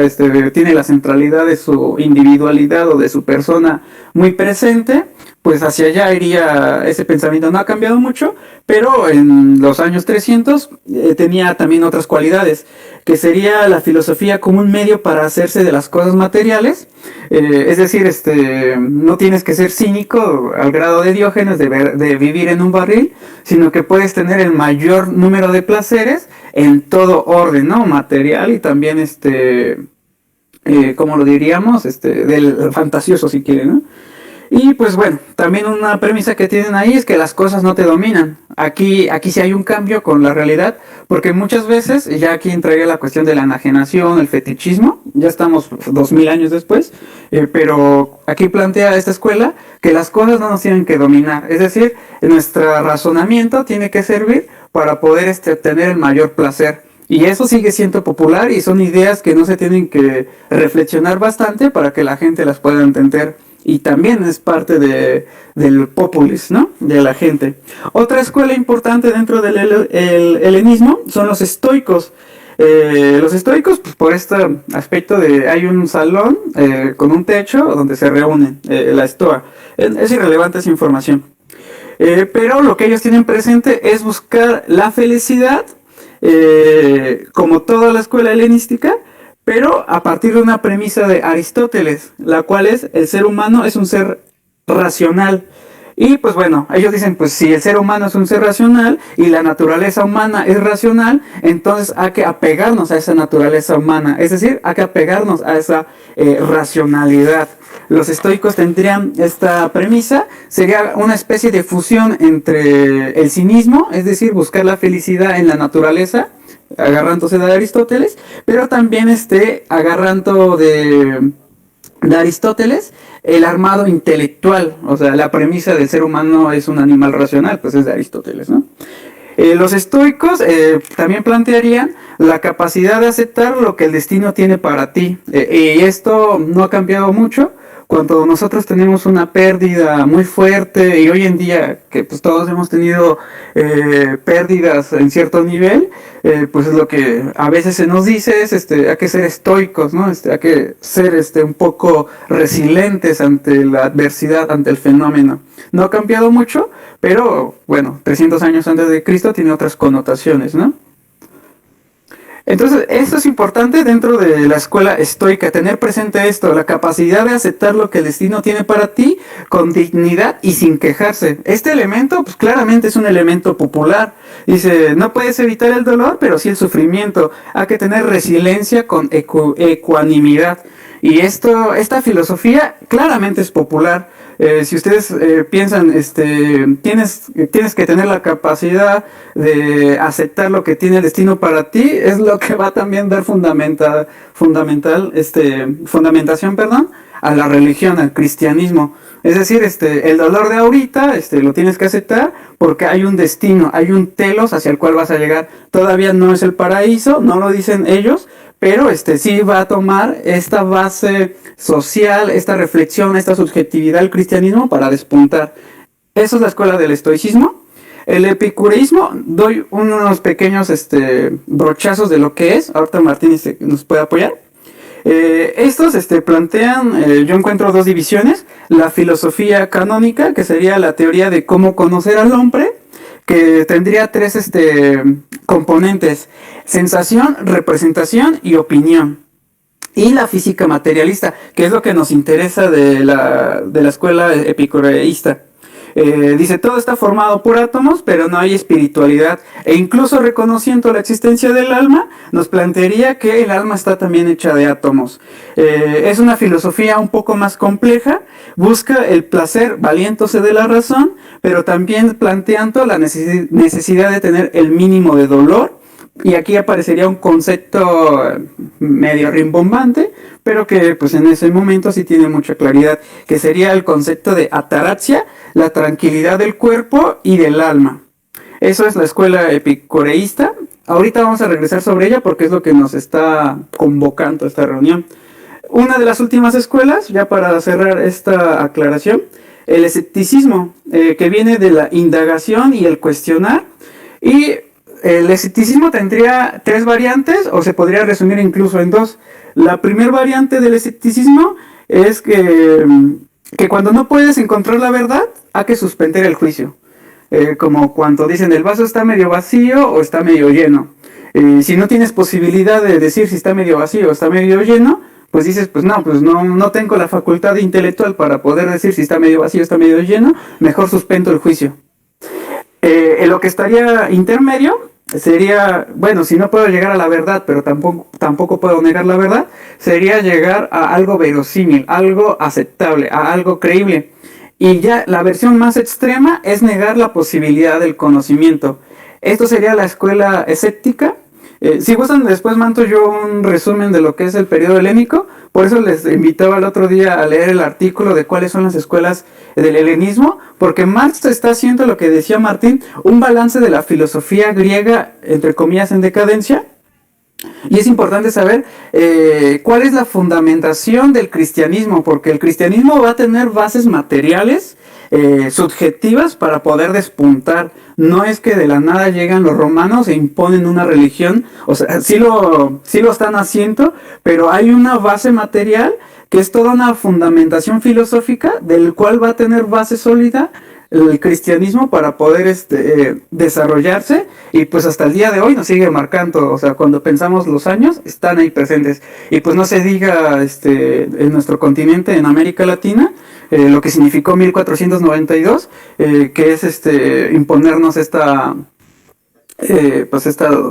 tiene la centralidad de su individualidad o de su persona muy presente, pues hacia allá iría ese pensamiento. No ha cambiado mucho, pero en los años 300 tenía también otras cualidades, que sería la filosofía como un medio para hacerse de las cosas materiales. Es decir, no tienes que ser cínico al grado de Diógenes de vivir en un barril, sino que puedes tener el mayor número de placeres en todo orden, ¿no? Material y también, ¿cómo lo diríamos? Del fantasioso, si quieren, ¿no? Y pues bueno, también una premisa que tienen ahí es que las cosas no te dominan. Aquí sí hay un cambio con la realidad, porque muchas veces, ya aquí entraría la cuestión de la enajenación, el fetichismo, ya estamos 2000 años después, pero aquí plantea esta escuela que las cosas no nos tienen que dominar. Es decir, nuestro razonamiento tiene que servir para poder tener el mayor placer. Y eso sigue siendo popular y son ideas que no se tienen que reflexionar bastante para que la gente las pueda entender y también es parte del populis, ¿no? De la gente. Otra escuela importante dentro del el helenismo son los estoicos. Los estoicos, pues por este aspecto de hay un salón con un techo donde se reúnen, la estoa. Es irrelevante esa información. Pero lo que ellos tienen presente es buscar la felicidad, como toda la escuela helenística, pero a partir de una premisa de Aristóteles, la cual es el ser humano es un ser racional. Y pues bueno, ellos dicen, pues si el ser humano es un ser racional y la naturaleza humana es racional, entonces hay que apegarnos a esa naturaleza humana, es decir, hay que apegarnos a esa racionalidad. Los estoicos tendrían esta premisa, sería una especie de fusión entre el cinismo, es decir, buscar la felicidad en la naturaleza, agarrándose de Aristóteles, pero también agarrando de Aristóteles el armado intelectual, o sea, la premisa del ser humano es un animal racional, pues es de Aristóteles, ¿no? Los estoicos también plantearían la capacidad de aceptar lo que el destino tiene para ti, y esto no ha cambiado mucho. Cuando nosotros tenemos una pérdida muy fuerte, y hoy en día que pues todos hemos tenido pérdidas en cierto nivel, pues es lo que a veces se nos dice, es hay que ser estoicos, ¿no? Hay que ser un poco resilientes ante la adversidad, ante el fenómeno. No ha cambiado mucho, pero bueno, 300 años antes de Cristo tiene otras connotaciones, ¿no? Entonces, esto es importante dentro de la escuela estoica, tener presente esto, la capacidad de aceptar lo que el destino tiene para ti con dignidad y sin quejarse. Este elemento, pues claramente es un elemento popular. Dice, no puedes evitar el dolor, pero sí el sufrimiento. Hay que tener resiliencia con ecuanimidad. Y esta filosofía claramente es popular. Si ustedes piensan, tienes que tener la capacidad de aceptar lo que tiene el destino para ti, es lo que va a también dar fundamentación, a la religión, al cristianismo. Es decir, el dolor de ahorita, lo tienes que aceptar porque hay un destino, hay un telos hacia el cual vas a llegar. Todavía no es el paraíso, no lo dicen ellos, pero sí va a tomar esta base social, esta reflexión, esta subjetividad del cristianismo para despuntar. Eso es la escuela del estoicismo. El epicureísmo, doy unos pequeños brochazos de lo que es. Ahorita Martín nos puede apoyar. Estos plantean, yo encuentro dos divisiones: la filosofía canónica, que sería la teoría de cómo conocer al hombre, que tendría tres componentes: sensación, representación y opinión. Y la física materialista, que es lo que nos interesa de la escuela epicureísta. Dice, todo está formado por átomos, pero no hay espiritualidad. E incluso reconociendo la existencia del alma, nos plantearía que el alma está también hecha de átomos. Es una filosofía un poco más compleja, busca el placer valiéndose de la razón, pero también planteando la necesidad de tener el mínimo de dolor. Y aquí aparecería un concepto medio rimbombante, pero que pues en ese momento sí tiene mucha claridad, que sería el concepto de ataraxia, la tranquilidad del cuerpo y del alma. Eso es la escuela epicureísta. Ahorita vamos a regresar sobre ella porque es lo que nos está convocando esta reunión. Una de las últimas escuelas, ya para cerrar esta aclaración, el escepticismo, que viene de la indagación y el cuestionar. Y el escepticismo tendría tres variantes, o se podría resumir incluso en dos. La primera variante del escepticismo es que cuando no puedes encontrar la verdad, hay que suspender el juicio. Como cuando dicen el vaso está medio vacío o está medio lleno. Si no tienes posibilidad de decir si está medio vacío o está medio lleno, pues dices, pues no tengo la facultad intelectual para poder decir si está medio vacío o está medio lleno, mejor suspendo el juicio. Lo que estaría intermedio sería, bueno, si no puedo llegar a la verdad, pero tampoco puedo negar la verdad, sería llegar a algo verosímil, algo aceptable, a algo creíble. Y ya la versión más extrema es negar la posibilidad del conocimiento. Esto sería la escuela escéptica. Si gustan, después mando yo un resumen de lo que es el periodo helénico. Por eso les invitaba el otro día a leer el artículo de cuáles son las escuelas del helenismo, porque Marx está haciendo lo que decía Martín, un balance de la filosofía griega, entre comillas, en decadencia, Y es importante saber cuál es la fundamentación del cristianismo, porque el cristianismo va a tener bases materiales subjetivas para poder despuntar. No es que de la nada llegan los romanos e imponen una religión, o sea, sí lo están haciendo, pero hay una base material que es toda una fundamentación filosófica del cual va a tener base sólida el cristianismo para poder desarrollarse, y pues hasta el día de hoy nos sigue marcando. O sea, cuando pensamos los años están ahí presentes, y pues no se diga en nuestro continente, en América Latina, lo que significó 1492, que es imponernos esta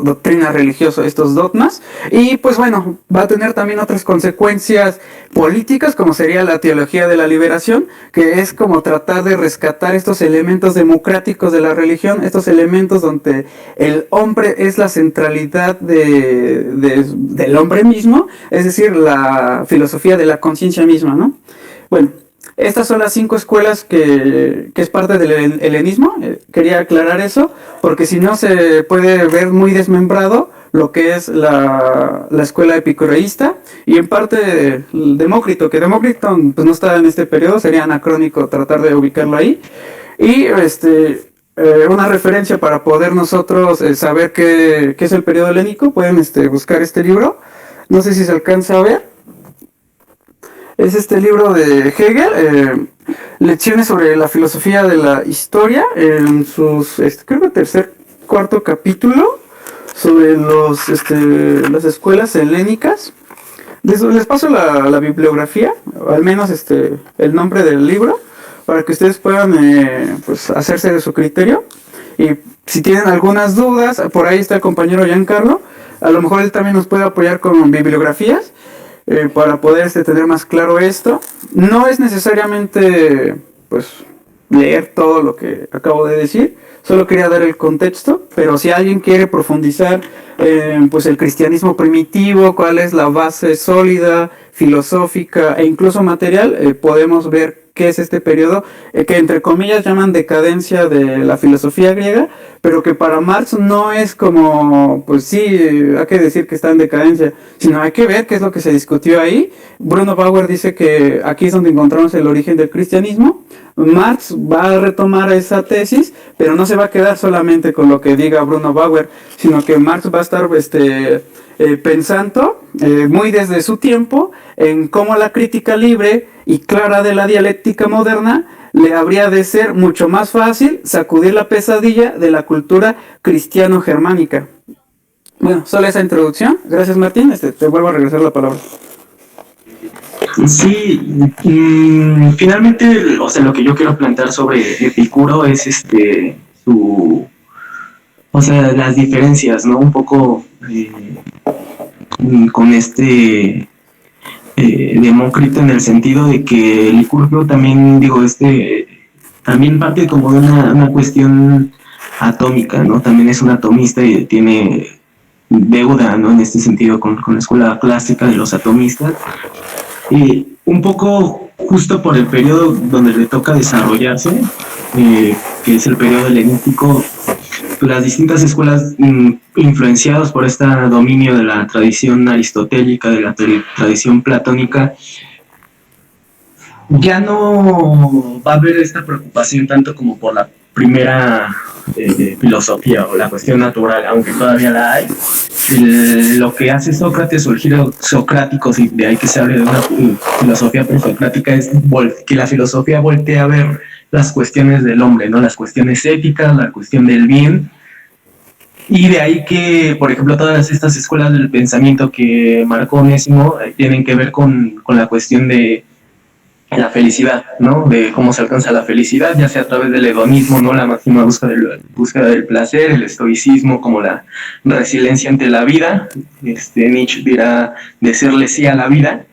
doctrina religiosa, estos dogmas. Y pues bueno, va a tener también otras consecuencias políticas, como sería la teología de la liberación, que es como tratar de rescatar estos elementos democráticos de la religión, estos elementos donde el hombre es la centralidad del hombre mismo, es decir, la filosofía de la conciencia misma, ¿no? Bueno, estas son las 5 escuelas que es parte del helenismo. Quería aclarar eso, porque si no se puede ver muy desmembrado lo que es la escuela epicureísta, y en parte Demócrito, que Demócrito pues no está en este periodo, sería anacrónico tratar de ubicarlo ahí. Y una referencia para poder nosotros saber qué es el periodo helénico, pueden buscar este libro, no sé si se alcanza a ver. Es este libro de Hegel, Lecciones sobre la filosofía de la historia, en sus, creo que cuarto capítulo, sobre las escuelas helénicas. Les paso la bibliografía, o al menos el nombre del libro, para que ustedes puedan pues hacerse de su criterio. Y si tienen algunas dudas, por ahí está el compañero Giancarlo, a lo mejor él también nos puede apoyar con bibliografías. Para poder tener más claro esto. No es necesariamente pues leer todo lo que acabo de decir, solo quería dar el contexto, pero si alguien quiere profundizar pues el cristianismo primitivo, cuál es la base sólida, filosófica e incluso material, podemos ver qué es este periodo que entre comillas llaman decadencia de la filosofía griega, pero que para Marx no es como, pues sí, hay que decir que está en decadencia, sino hay que ver qué es lo que se discutió ahí. Bruno Bauer dice que aquí es donde encontramos el origen del cristianismo. Marx va a retomar esa tesis, pero no se va a quedar solamente con lo que diga Bruno Bauer, sino que Marx va a estar pensando muy desde su tiempo en cómo la crítica libre y clara de la dialéctica moderna le habría de ser mucho más fácil sacudir la pesadilla de la cultura cristiano-germánica. Bueno, solo esa introducción. Gracias, Martín. Te vuelvo a regresar la palabra. Sí, finalmente, o sea, lo que yo quiero plantear sobre Epicuro es o sea, las diferencias, ¿no? Un poco con Demócrito, en el sentido de que Licurgo también, también parte como de una cuestión atómica, ¿no? También es un atomista y tiene deuda, ¿no? En este sentido con la escuela clásica de los atomistas. Un poco justo por el periodo donde le toca desarrollarse, que es el periodo helenístico, las distintas escuelas influenciadas por este dominio de la tradición aristotélica, de la tradición platónica, ya no va a haber esta preocupación tanto como por la primera filosofía o la cuestión natural, aunque todavía la hay. Lo que hace Sócrates o el giro socrático, y de ahí que se hable de una filosofía presocrática, es que la filosofía voltea a ver las cuestiones del hombre, ¿no? Las cuestiones éticas, la cuestión del bien. Y de ahí que, por ejemplo, todas estas escuelas del pensamiento que marcó Onésimo tienen que ver con la cuestión de la felicidad, ¿no? De cómo se alcanza la felicidad, ya sea a través del hedonismo, ¿no? La máxima búsqueda del placer, el estoicismo como la resiliencia ante la vida. Nietzsche dirá decirle sí a la vida.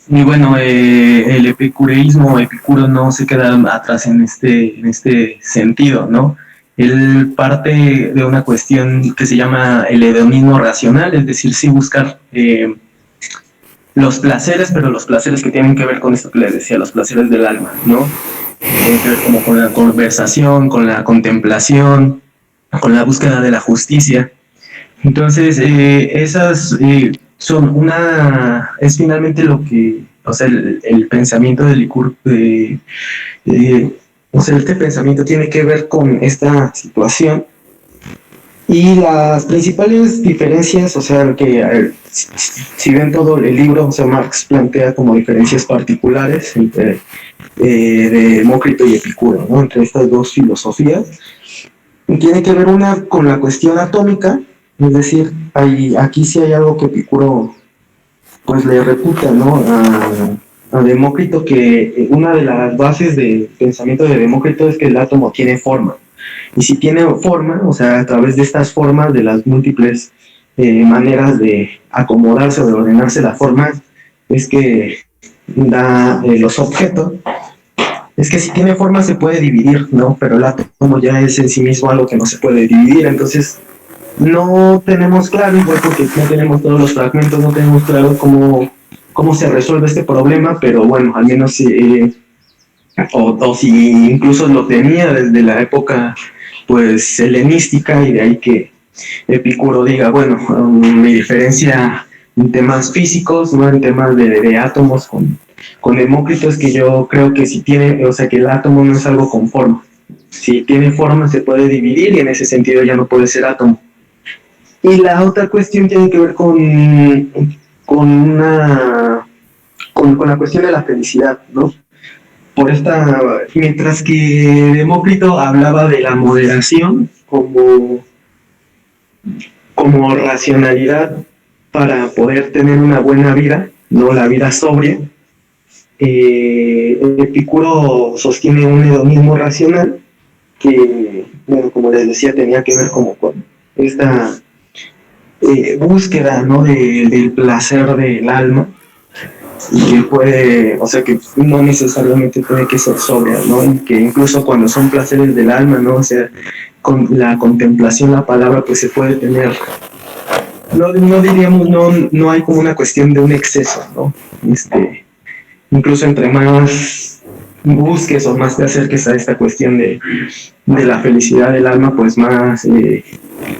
Y bueno, el epicureísmo, Epicuro no se queda atrás en este sentido, ¿no? Él parte de una cuestión que se llama el hedonismo racional, es decir, sí buscar los placeres, pero los placeres que tienen que ver con esto que les decía, los placeres del alma, ¿no? Tienen que ver como con la conversación, con la contemplación, con la búsqueda de la justicia. Entonces, esas son es finalmente lo que, o sea, el pensamiento de Licurgo, o sea, este pensamiento tiene que ver con esta situación. Y las principales diferencias, o sea, que si ven todo el libro, o sea, Marx plantea como diferencias particulares entre Demócrito y Epicuro, ¿no? Entre estas dos filosofías. Y tiene que ver una con la cuestión atómica, es decir, aquí sí hay algo que Epicuro pues le reputa, ¿no? A Demócrito, que una de las bases del pensamiento de Demócrito es que el átomo tiene forma. Y si tiene forma, o sea, a través de estas formas, de las múltiples maneras de acomodarse o de ordenarse la forma, es que da los objetos. Es que si tiene forma se puede dividir, ¿no? Pero el átomo ya es en sí mismo algo que no se puede dividir, entonces no tenemos claro, igual porque no tenemos todos los fragmentos, no tenemos claro cómo se resuelve este problema, pero bueno, al menos o si incluso lo tenía desde la época pues helenística, y de ahí que Epicuro diga, bueno, mi diferencia en temas físicos, no en temas de átomos con Demócrito, es que yo creo que si tiene, o sea, que el átomo no es algo con forma. Si tiene forma se puede dividir y en ese sentido ya no puede ser átomo. Y la otra cuestión tiene que ver con la cuestión de la felicidad, ¿no? Mientras que Demócrito hablaba de la moderación como racionalidad para poder tener una buena vida, no la vida sobria, Epicuro sostiene un hedonismo racional que, bueno, como les decía, tenía que ver como con esta búsqueda, ¿no? del placer del alma, y que puede, o sea, que no necesariamente tiene que ser sobria, ¿no? Y que incluso cuando son placeres del alma, ¿no? O sea, con la contemplación, la palabra, pues se puede tener, no diríamos, no hay como una cuestión de un exceso, ¿no? Incluso entre más busques o más te acerques a esta cuestión de la felicidad del alma, pues más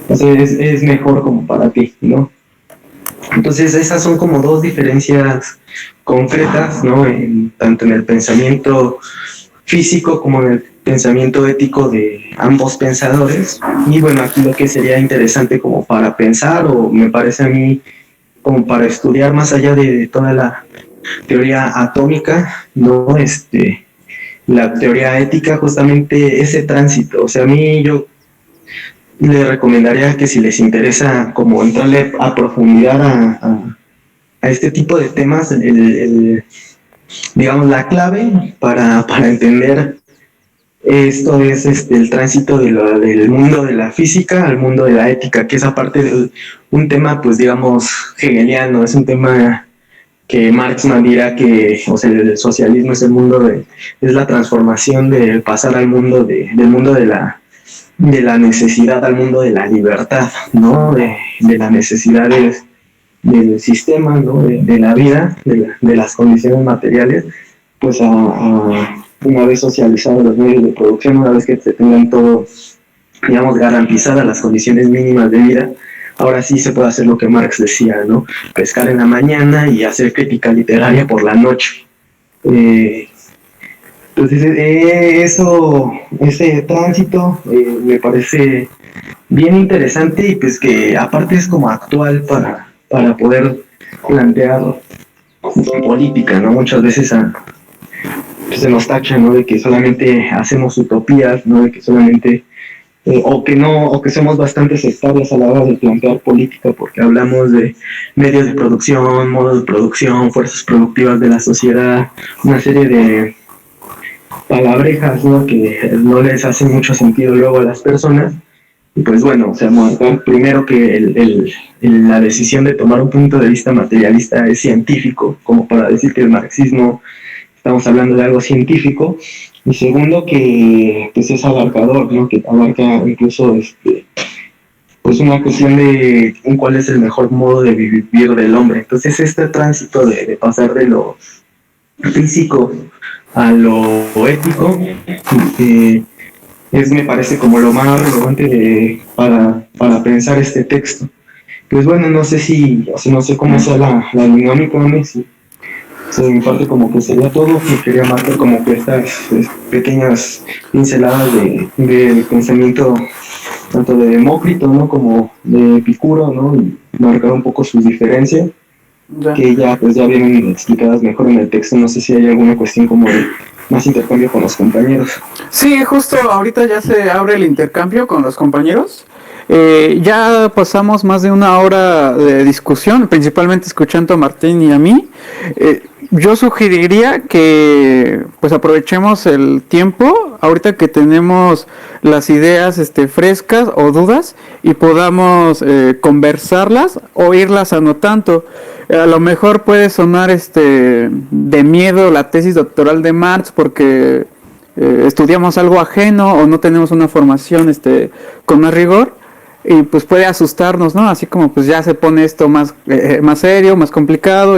o sea, es mejor como para ti, ¿no? Entonces esas son como dos diferencias concretas, ¿no? Tanto en el pensamiento físico como en el pensamiento ético de ambos pensadores. Y bueno, aquí lo que sería interesante como para pensar, o me parece a mí como para estudiar más allá de toda la teoría atómica, ¿no? La teoría ética, justamente ese tránsito. O sea, a mí yo le recomendaría que si les interesa como entrarle a profundidad a este tipo de temas, digamos, la clave para entender esto es el tránsito del mundo de la física al mundo de la ética, que es aparte de un tema, pues digamos, hegeliano, es un tema que Marx dirá que, o sea, el socialismo es es la transformación de pasar al mundo del mundo de la necesidad al mundo de la libertad, ¿no? De las necesidades del sistema, ¿no? De la vida, de las condiciones materiales, pues una vez socializados los medios de producción, una vez que se tengan todo, digamos, garantizadas las condiciones mínimas de vida, ahora sí se puede hacer lo que Marx decía, ¿no? Pescar en la mañana y hacer crítica literaria por la noche. Entonces, ese tránsito me parece bien interesante, y pues que aparte es como actual para poder plantear política, ¿no? Muchas veces pues se nos tacha, ¿no? De que solamente hacemos utopías, ¿no? De que solamente o que somos bastante sectarios a la hora de plantear política, porque hablamos de medios de producción, modos de producción, fuerzas productivas de la sociedad, una serie de palabrejas, ¿no? Que no les hace mucho sentido luego a las personas. Y pues bueno, o sea, primero que la decisión de tomar un punto de vista materialista es científico, como para decir que el marxismo, estamos hablando de algo científico. Y segundo, que pues es abarcador, ¿no? Que abarca incluso pues una cuestión de cuál es el mejor modo de vivir del hombre. Entonces este tránsito de pasar de lo físico a lo ético me parece como lo más relevante para pensar este texto. pues bueno, no sé si, o sea, no sé cómo sea la dinámica, ¿no? Si, de mi parte como que sería todo, y quería marcar como que estas pequeñas pinceladas de pensamiento tanto de Demócrito, ¿no? Como de Epicuro, ¿no? Y marcar un poco sus diferencias, Ya. que ya pues ya vienen explicadas mejor en el texto. No sé si hay alguna cuestión como de más intercambio con los compañeros. Sí, justo ahorita ya se abre el intercambio con los compañeros. Ya pasamos más de una hora de discusión, principalmente escuchando a Martín y a mí. Yo sugeriría que pues aprovechemos el tiempo ahorita que tenemos las ideas frescas o dudas y podamos conversarlas o irlas anotando. A lo mejor puede sonar de miedo la tesis doctoral de Marx porque estudiamos algo ajeno o no tenemos una formación con más rigor y pues puede asustarnos, ¿no? Así como pues ya se pone esto más serio, más complicado,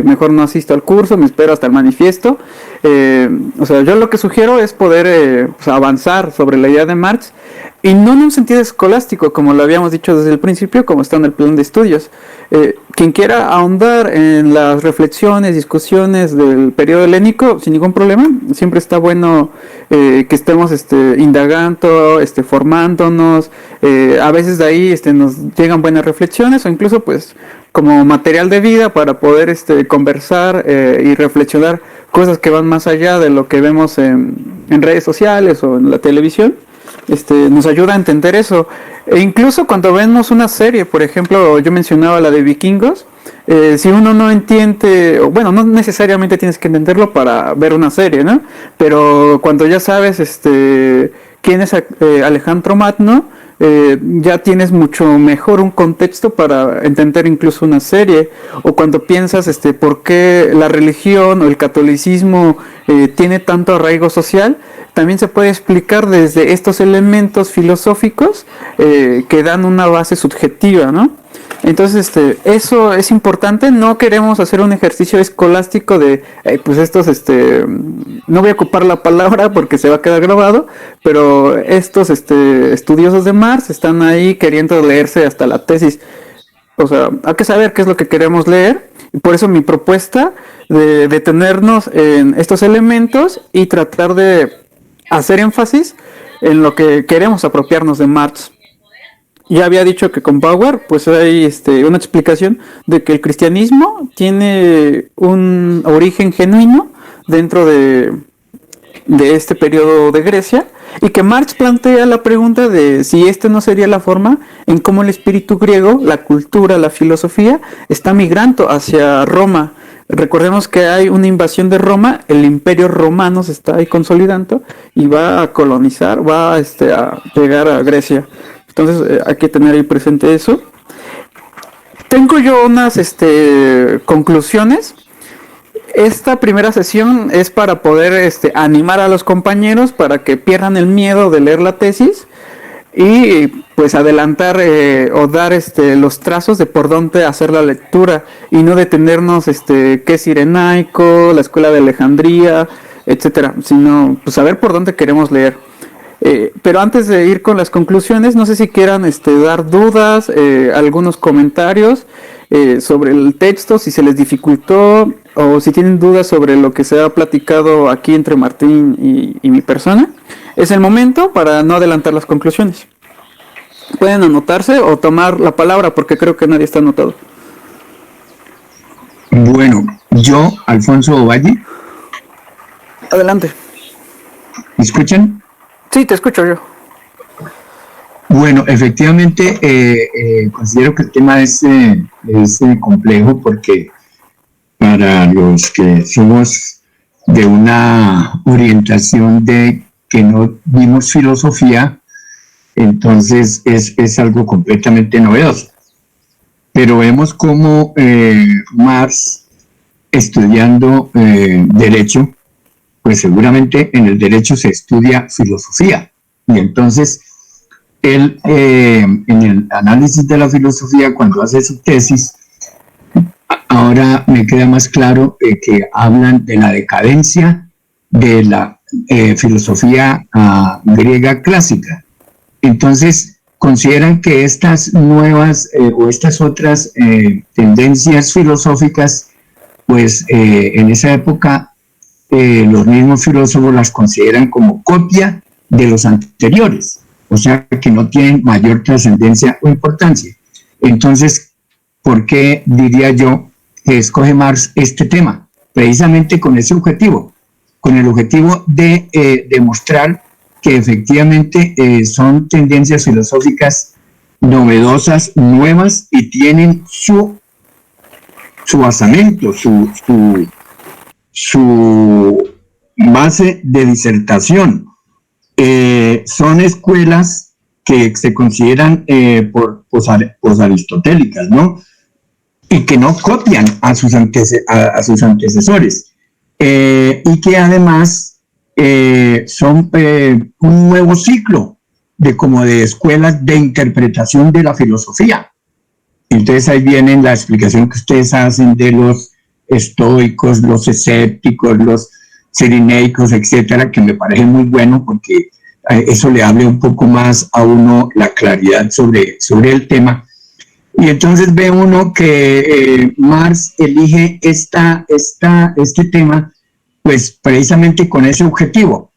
mejor no asisto al curso, me espero hasta el manifiesto. O sea, yo lo que sugiero es poder pues avanzar sobre la idea de Marx y no en un sentido escolástico, como lo habíamos dicho desde el principio, como está en el plan de estudios. Quien quiera ahondar en las reflexiones, discusiones del periodo helénico, sin ningún problema, siempre está bueno que estemos indagando, formándonos, a veces de ahí nos llegan buenas reflexiones o incluso pues como material de vida para poder conversar y reflexionar cosas que van más allá de lo que vemos en redes sociales o en la televisión. Nos ayuda a entender eso. E incluso cuando vemos una serie, por ejemplo, yo mencionaba la de Vikingos, si uno no entiende, bueno, no necesariamente tienes que entenderlo para ver una serie, ¿no? Pero cuando ya sabes quién es Alejandro Magno, ya tienes mucho mejor un contexto para entender incluso una serie. O cuando piensas por qué la religión o el catolicismo tiene tanto arraigo social, también se puede explicar desde estos elementos filosóficos que dan una base subjetiva, ¿no? Entonces, eso es importante. No queremos hacer un ejercicio escolástico de, pues estos, no voy a ocupar la palabra porque se va a quedar grabado, pero estos, estudiosos de Marx están ahí queriendo leerse hasta la tesis. O sea, hay que saber qué es lo que queremos leer. Y por eso mi propuesta de detenernos en estos elementos y tratar de hacer énfasis en lo que queremos apropiarnos de Marx. Ya había dicho que con Bauer pues hay una explicación de que el cristianismo tiene un origen genuino dentro de este periodo de Grecia y que Marx plantea la pregunta de si no sería la forma en cómo el espíritu griego, la cultura, la filosofía está migrando hacia Roma. Recordemos que hay una invasión de Roma, el imperio romano se está ahí consolidando y va a colonizar, va a llegar a Grecia. Entonces hay que tener ahí presente eso. Tengo yo unas conclusiones. Esta primera sesión es para poder animar a los compañeros para que pierdan el miedo de leer la tesis y pues adelantar o dar los trazos de por dónde hacer la lectura y no detenernos qué es Cirenaico, la escuela de Alejandría, etcétera, sino pues saber por dónde queremos leer. Pero antes de ir con las conclusiones, no sé si quieran dar dudas, algunos comentarios sobre el texto, si se les dificultó o si tienen dudas sobre lo que se ha platicado aquí entre Martín y mi persona. Es el momento para no adelantar las conclusiones. Pueden anotarse o tomar la palabra porque creo que nadie está anotado. Bueno, yo, Alfonso Valle. Adelante. ¿Me escuchan? Sí, te escucho yo. Bueno, efectivamente, considero que el tema es complejo porque para los que somos de una orientación de que no vimos filosofía, entonces es algo completamente novedoso. Pero vemos cómo Marx, estudiando Derecho, pues seguramente en el Derecho se estudia filosofía. Y entonces él, en el análisis de la filosofía, cuando hace su tesis, ahora me queda más claro que hablan de la decadencia de la filosofía griega clásica. Entonces, consideran que estas nuevas o estas otras tendencias filosóficas, pues en esa época los mismos filósofos las consideran como copia de los anteriores, o sea que no tienen mayor trascendencia o importancia. Entonces, ¿por qué diría yo que escoge Marx este tema? Precisamente con ese objetivo, con el objetivo de demostrar que efectivamente son tendencias filosóficas novedosas, nuevas, y tienen su basamento, su base de disertación. Son escuelas que se consideran posaristotélicas, ¿no? Y que no copian a sus antecesores, y que además son un nuevo ciclo de escuelas de interpretación de la filosofía. Entonces ahí viene la explicación que ustedes hacen de los estoicos, los escépticos, los cireneicos, etcétera, que me parece muy bueno porque eso le abre un poco más a uno la claridad sobre el tema. Y entonces ve uno que Marx elige este tema pues precisamente con ese objetivo,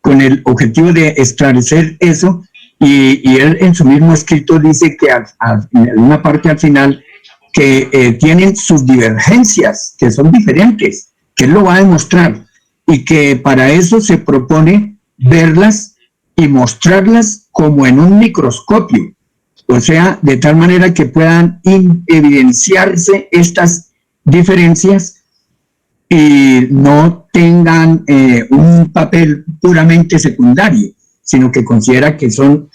con el objetivo de esclarecer eso, y él en su mismo escrito dice que en una parte al final que tienen sus divergencias, que son diferentes, que él lo va a demostrar, y que para eso se propone verlas y mostrarlas como en un microscopio, o sea, de tal manera que puedan evidenciarse estas diferencias y no tengan un papel puramente secundario, sino que considera que son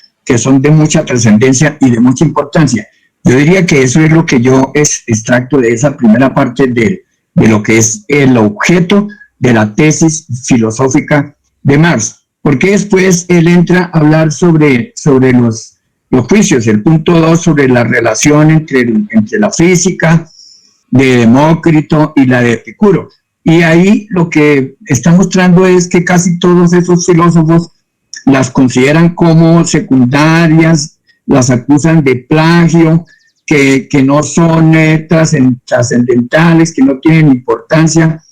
de mucha trascendencia y de mucha importancia. Yo diría que eso es lo que yo extracto de esa primera parte de lo que es el objeto de la tesis filosófica de Marx, porque después él entra a hablar sobre los juicios, el punto 2 sobre la relación entre la física de Demócrito y la de Epicuro. Y ahí lo que está mostrando es que casi todos esos filósofos las consideran como secundarias, las acusan de plagio, que no son trascendentales, que no tienen importancia,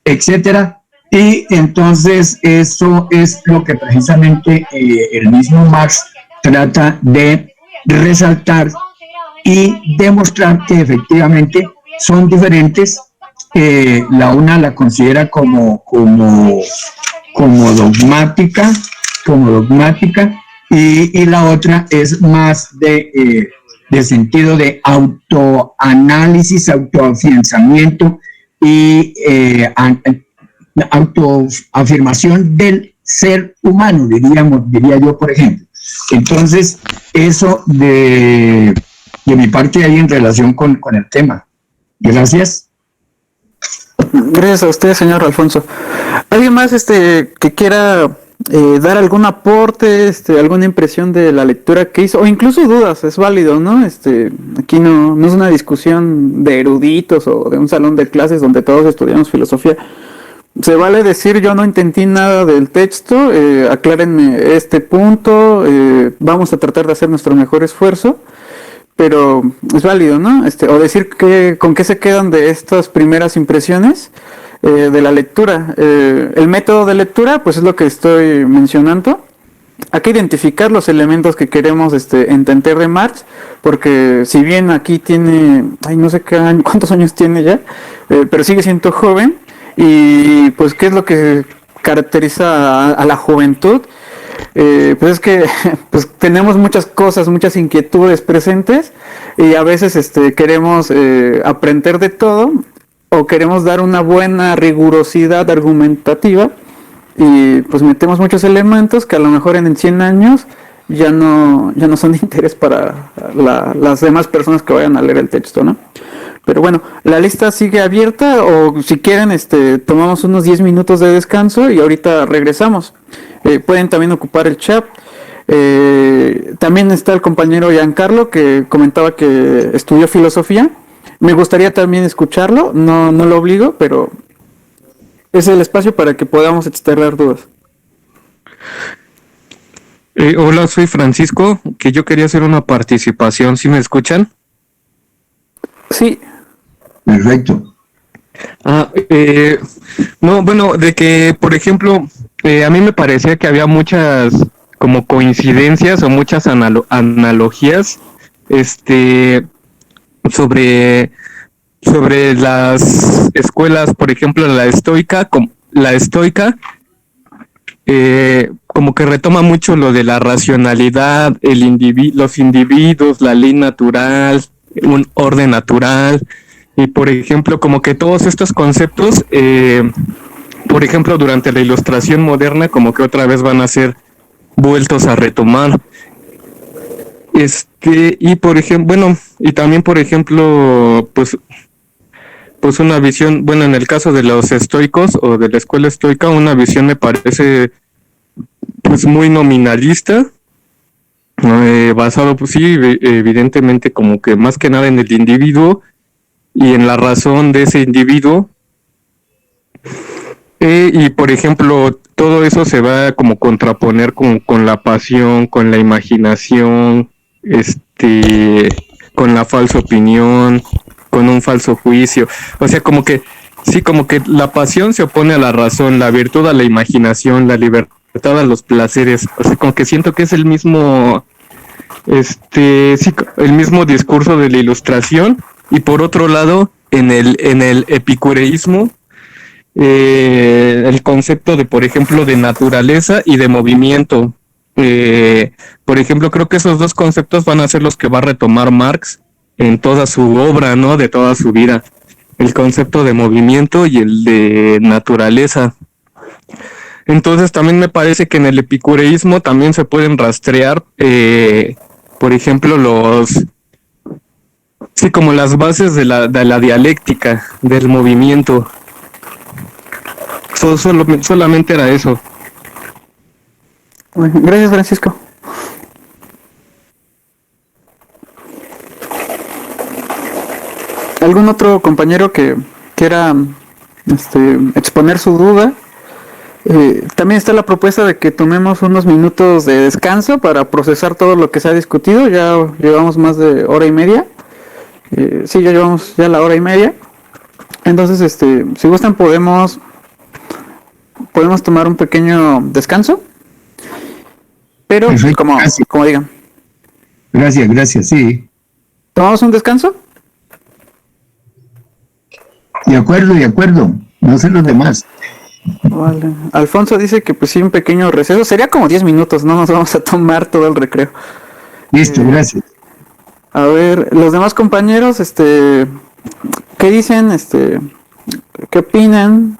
etcétera. Y entonces eso es lo que precisamente el mismo Marx trata de resaltar y demostrar que efectivamente son diferentes. La una la considera como dogmática, y la otra es más de sentido de autoanálisis, autoafianzamiento y autoafirmación del ser humano, diría yo, por ejemplo. Entonces, eso de mi parte ahí en relación con el tema. Gracias. Gracias a usted, señor Alfonso. ¿Alguien más que quiera dar algún aporte, alguna impresión de la lectura que hizo, o incluso dudas? Es válido, ¿no? Aquí no es una discusión de eruditos o de un salón de clases donde todos estudiamos filosofía. Se vale decir, yo no entendí nada del texto, aclárenme este punto, vamos a tratar de hacer nuestro mejor esfuerzo, pero es válido, ¿no? O decir con qué se quedan de estas primeras impresiones de la lectura. El método de lectura, pues es lo que estoy mencionando. Hay que identificar los elementos que queremos entender de Marx, porque si bien aquí tiene, no sé cuántos años tiene ya, pero sigue siendo joven. Y pues, ¿qué es lo que caracteriza a la juventud? Pues es que pues tenemos muchas cosas, muchas inquietudes presentes, y a veces queremos aprender de todo, o queremos dar una buena rigurosidad argumentativa, y pues metemos muchos elementos que a lo mejor en 100 años ya no son de interés para las demás personas que vayan a leer el texto, ¿no? Pero bueno, la lista sigue abierta, o si quieren tomamos unos 10 minutos de descanso y ahorita regresamos. Pueden también ocupar el chat. También está el compañero Giancarlo, que comentaba que estudió filosofía. Me gustaría también escucharlo, no lo obligo, pero es el espacio para que podamos externar dudas. Hola, soy Francisco, que yo quería hacer una participación, ¿sí me escuchan? Sí, Perfecto. Ah, no, bueno, de que, por ejemplo, a mí me parecía que había muchas como coincidencias o muchas analogías, este, sobre, sobre las escuelas, por ejemplo, la estoica, como que retoma mucho lo de la racionalidad, los individuos, la ley natural, un orden natural, y por ejemplo, como que todos estos conceptos, por ejemplo, durante la ilustración moderna, como que otra vez van a ser vueltos a retomar. Y por ejemplo, bueno, y también por ejemplo, pues una visión, bueno, en el caso de los estoicos o de la escuela estoica, una visión me parece pues muy nominalista, basado pues sí, evidentemente como que más que nada en el individuo y en la razón de ese individuo. Y por ejemplo, todo eso se va como contraponer con la pasión, con la imaginación, este, con la falsa opinión, con un falso juicio. O sea, como que, sí, como que la pasión se opone a la razón, la virtud a la imaginación, la libertad a los placeres. O sea, como que siento que es el mismo, sí, el mismo discurso de la ilustración. Y por otro lado, en el epicureísmo, el concepto de, por ejemplo, de naturaleza y de movimiento. Por ejemplo, creo que esos dos conceptos van a ser los que va a retomar Marx en toda su obra, ¿no? De toda su vida. El concepto de movimiento y el de naturaleza. Entonces también me parece que en el epicureísmo también se pueden rastrear, por ejemplo, sí, como las bases de la dialéctica, del movimiento. Solamente era eso. bueno, gracias Francisco. ¿Algún otro compañero que quiera exponer su duda? También está la propuesta de que tomemos unos minutos de descanso para procesar todo lo que se ha discutido. Ya llevamos más de hora y media. Sí, ya llevamos ya la hora y media. Entonces, si gustan, podemos tomar un pequeño descanso. Pero, Perfecto. Gracias. como digan, Gracias, gracias. Sí. ¿tomamos un descanso? De acuerdo, de acuerdo. No sé los demás. Vale. Alfonso dice que pues sí, un pequeño receso. Sería como 10 minutos, no nos vamos a tomar todo el recreo. Listo, Eh, gracias. a ver, los demás compañeros, ¿qué dicen? ¿Qué opinan?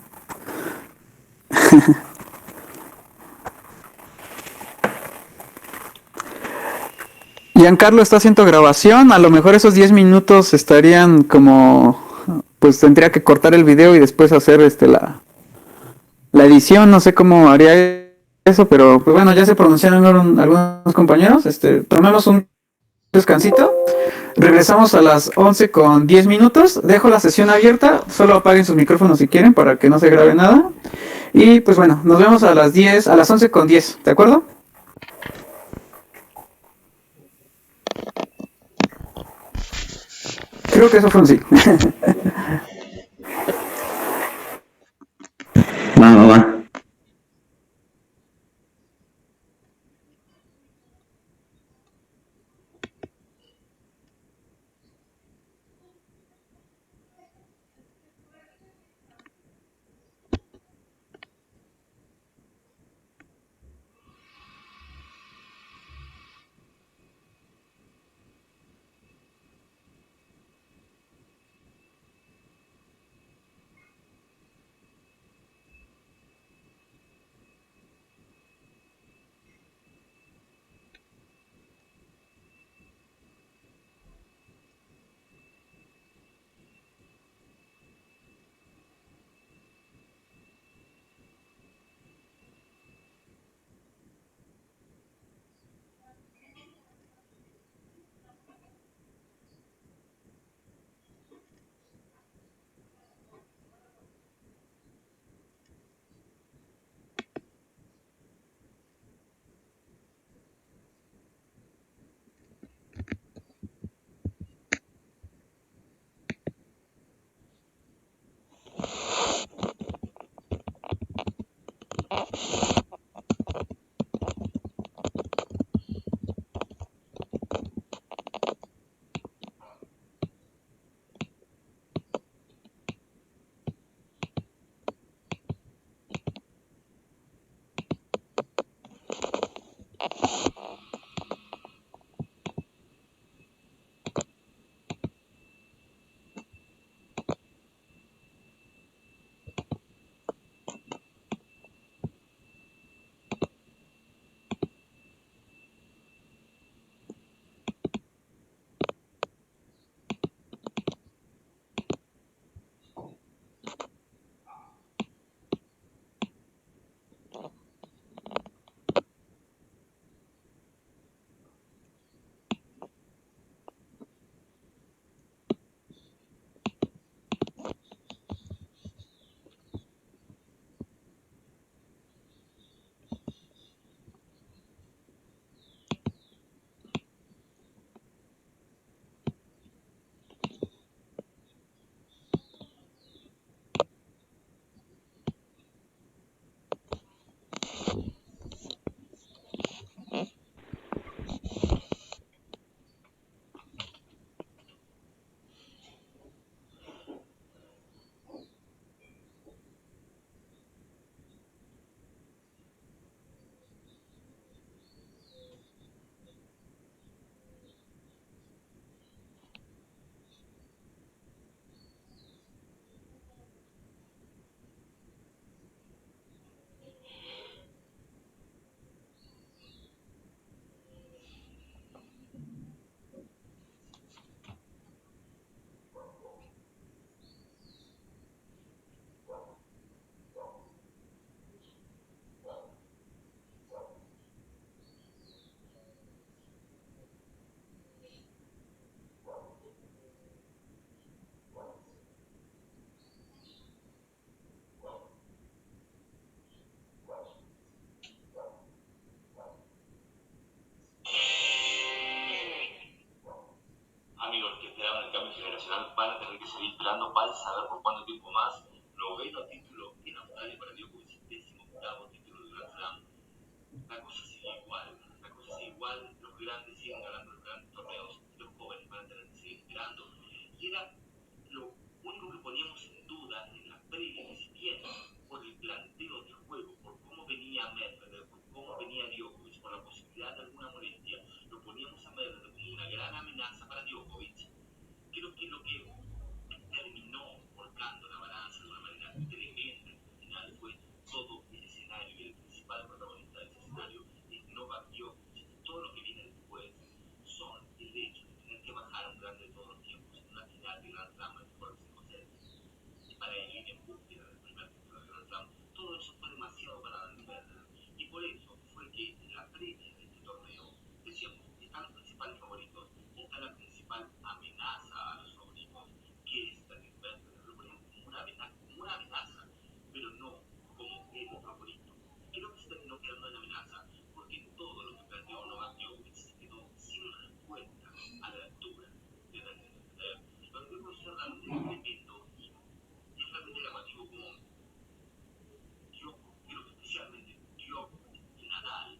Giancarlo está haciendo grabación, a lo mejor esos 10 minutos estarían como, pues tendría que cortar el video y después hacer la edición, no sé cómo haría eso, pero pues bueno, ya se pronunciaron algunos compañeros, tomemos un descansito, regresamos a las 11 con 10 minutos, dejo la sesión abierta, solo apaguen sus micrófonos si quieren para que no se grabe nada, y pues bueno, nos vemos a las 10, a las 11 con 10, ¿de acuerdo? Creo que eso fue un sí. Va, va, va. que esperaban el cambio generacional van a tener que seguir esperando, vaya a saber por cuánto tiempo más. Noveno título en Australia para Djokovic, 18º título de Grand Slam. La cosa sigue igual, los grandes siguen ganando los grandes torneos, los jóvenes van a tener que seguir esperando. Y era lo único que poníamos en duda en la previa, que si bien por el planteo de juego, por cómo venía Medvedev, por cómo venía Djokovic, por la posibilidad de alguna molestia, lo poníamos a Medvedev como una gran amenaza para Djokovic. Creo que lo que terminó volcando la balanza de una manera tremenda al final fue todo el escenario, y el principal protagonista de ese escenario es Novak Djokovic. Todo lo que viene después son el hecho de tener que bajar a un grande de todos los tiempos en una final de Grand Slam en mejor de 5 sets y para ir en búsqueda del primer título de Grand Slam. Todo eso fue demasiado para Daniel Medvedev, y por eso fue que en la previa de este torneo decíamos, están los principales favoritos, está la principal amenaza a los favoritos, que es Daniel Medvedev. Lo poníamos como una amenaza, pero no como el favorito. Creo que se terminó quedando en la amenaza porque todo lo que planteó Novak Djokovic se quedó sin respuesta a la altura de Daniel Medvedev. Lo que Djokovic es realmente tremendo y es realmente llamativo como Djokovic, creo que especialmente Djokovic y Nadal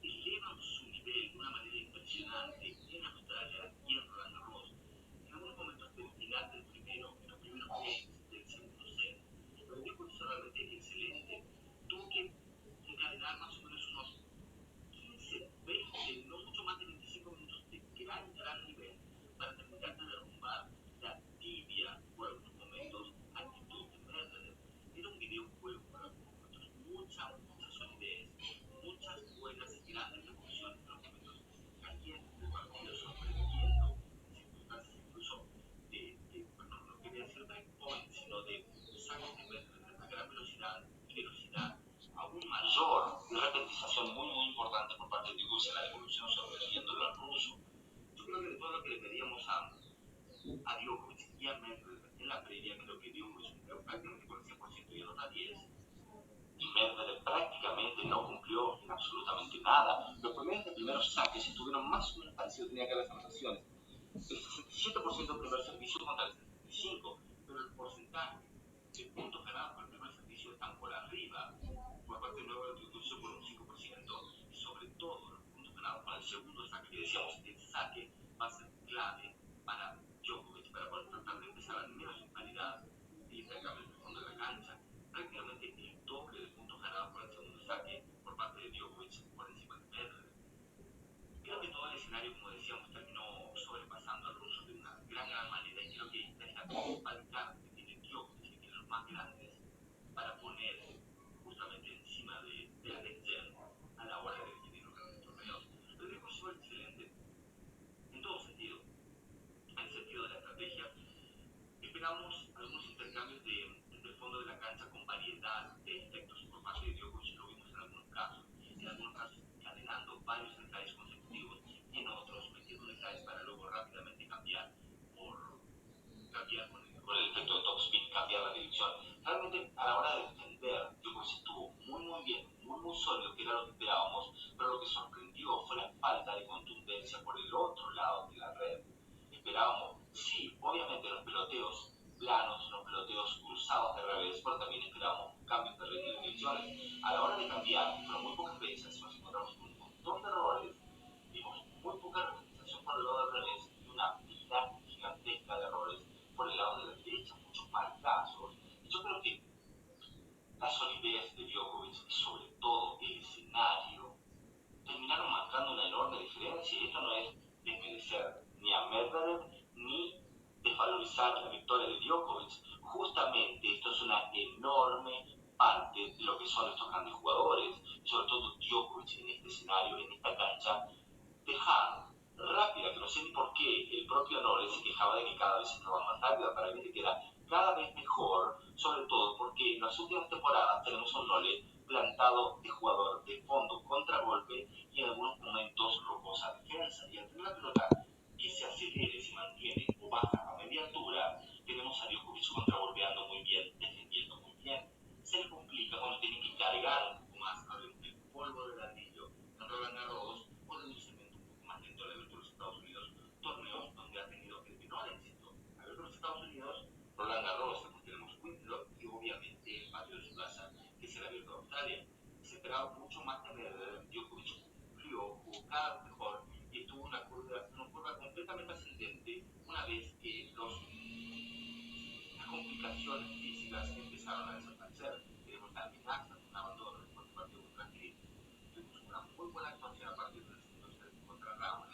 elevan su nivel de una manera impresionante en Australia y en Roland Garros. En algunos momentos del final del primero, en los primeros games del segundo set, lo que Djokovic es realmente excelente. Tuvo que encadenar más o menos unos 15, 20, no mucho más de 25 minutos de gran nivel para terminar de derrumbar la tibia, por algunos momentos, actitud de Medvedev. Era un videojuego para algunos momentos, mucha solidez, muchas buenas y grandes ejecuciones en los momentos calientes del partido, sorprendiendo en circunstancias incluso no quería decir breakpoint, sino de saques de Medvedev a gran velocidad y velocidad aún mayor, de repetización muy importante por parte de Djokovic en la devolución, sorprendiéndolo al ruso. Yo creo que de todo lo que le pedíamos a Djokovic y a Medvedev en la previa, creo que Djokovic cumplió prácticamente con el 100% y anota 10. Y Medvedev prácticamente no cumplió en absolutamente nada. Los primeros saques estuvieron más o menos parecidos, tenía que las anotaciones. El 67% del primer servicio contra el 75%, pero el porcentaje de puntos ganados por el primer servicio están por arriba por parte de Nueva York por un 5%, y sobre todo los puntos ganados con el segundo saque, que decíamos, el saque va a ser clave para Djokovic, para poder tratar de empezar al menos en paridad el intercambio en el fondo de la cancha. Prácticamente el doble de puntos ganados con el segundo saque por parte de Djokovic por encima de Medvedev. Creo que todo el escenario, como decíamos, terminó sobrepasando al ruso de una gran manera, y creo que esta es la principal carta que tiene Djokovic, que tiene los más grandes, para poner justamente encima de la next gen a la hora de definir los grandes torneos. Lo que fue excelente en todo sentido, en el sentido de la estrategia. Esperamos algunos intercambios del fondo de la cancha con variedad de efectos por parte de Djokovic, lo vimos en algunos casos encadenando varios detalles consecutivos, y en otros metiendo detalles para luego rápidamente cambiar con el efecto de topspin, cambiar la dirección. Realmente a la hora de defender, Djokovic estuvo muy bien, muy sólido, que era lo que esperábamos, pero lo que sorprendió fue la falta de contundencia por el otro lado de la red. Esperábamos, sí, obviamente los peloteos planos, los peloteos cruzados de revés, pero también esperábamos cambios de ritmo y direcciones. A la hora de cambiar, pero muy pocas veces nos encontramos con un montón de errores, vimos muy poca representación por el lado del revés y una fila gigantesca de errores por el lado de la derecha, muchos marcazos. Y yo creo que la solidez de Djokovic y sobre todo el escenario terminaron marcando una enorme diferencia, y esto no es desmerecer ni a Medvedev ni desvalorizar la victoria de Djokovic. Justamente esto es una enorme parte de lo que son estos grandes jugadores, y sobre todo Djokovic en este escenario, en esta cancha, dejando rápida, que no sé ni por qué el propio Nole se quejaba de que cada vez estaba más rápida, para mí que era cada vez mejor, sobre todo porque en las últimas temporadas tenemos a un Nole plantado de jugador de fondo, contragolpe, y en algunos momentos rocosa defensa, y al tener la pelota que se acelere, se mantiene o baja a media altura, tenemos a Djokovic contragolpeando muy bien, defendiendo muy bien. Se le complica cuando tiene que cargar un poco más, hablemos del polvo de ladrillo en Roland Garros, o de un cemento un poco más lento de los Estados Unidos, torneos donde ha tenido que esperaba mucho más de Medvedev. Djokovic cumplió, jugó cada vez mejor y tuvo una curva completamente ascendente una vez que las complicaciones físicas empezaron a desaparecer. Tenemos la amenaza de un abandono después del partido contra Kirill. Tuvimos una muy buena actuación a partir del segundo set contra Raúl.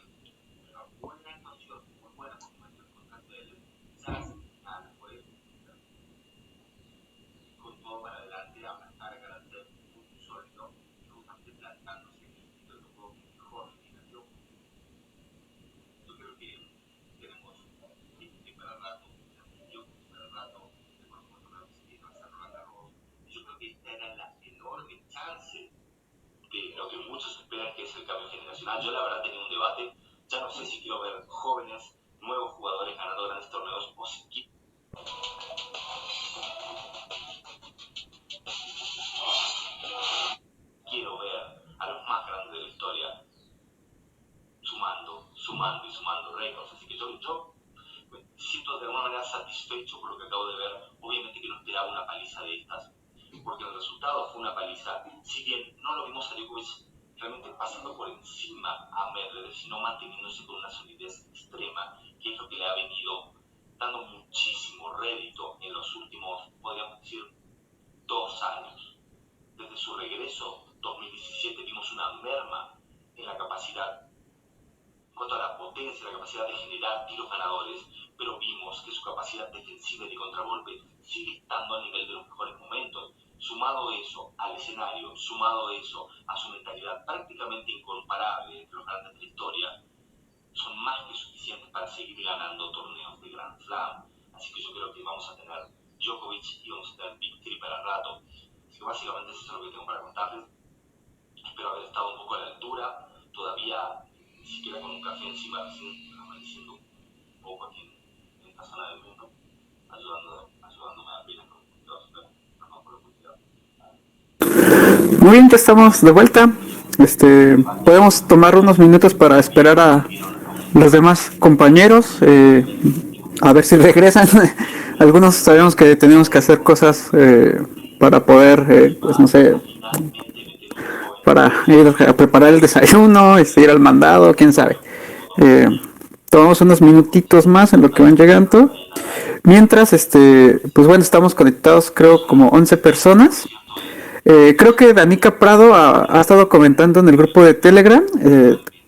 Una buena actuación, muy buena continuación contra Medvedev. Quizás nada fue con todo para adelante, abrazar a carácter muy sólido y justamente plantándose en el estilo de juego que mejor definió. Yo creo que tenemos que para rato, yo para rato, de pronto que va a ser Roland Garros. Yo creo que esta era la enorme chance de lo que muchos esperan que es el cambio generacional. Yo la verdad tenía un debate, ya no sé si quiero ver jóvenes, nuevos jugadores ganando grandes torneos o si quiero ver a los más grandes de la historia sumando récords. Así que yo me siento de alguna manera satisfecho por lo que acabo de ver. Obviamente que no esperaba una paliza de estas, porque el resultado fue una paliza. Si bien no lo vimos a Djokovic realmente pasando por encima a Medvedev, sino manteniéndose con una solidez extrema, que es lo que le ha venido dando muchísimo rédito en los últimos, podríamos decir, 2 años. Desde su regreso, 2017, vimos una merma en la capacidad, en cuanto a la potencia, la capacidad de generar tiros ganadores, pero vimos que su capacidad defensiva y de contragolpe sigue estando a nivel de los mejores momentos. Sumado eso al escenario, sumado eso a su mentalidad prácticamente incomparable entre los grandes de la historia, son más que suficientes para seguir ganando torneos de Grand Slam. Así que yo creo que vamos a tener Djokovic y vamos a tener Victory para rato. Así que básicamente eso es lo que tengo para contarles. Espero haber estado un poco a la altura. Todavía ni siquiera con un café encima, recién amaneciendo un poco aquí en esta zona del mundo, ayudándome a apenas con todos ustedes. Perdón por la publicidad. Muy bien, ya estamos de vuelta. Podemos tomar unos minutos para esperar a los demás compañeros, a ver si regresan. Algunos sabemos que tenemos que hacer cosas para poder, pues no sé, para ir a preparar el desayuno, ir al mandado, quién sabe. Tomamos unos minutitos más en lo que van llegando. Mientras, pues bueno, estamos conectados, creo, como 11 personas. Creo que Danica Prado ha estado comentando en el grupo de Telegram.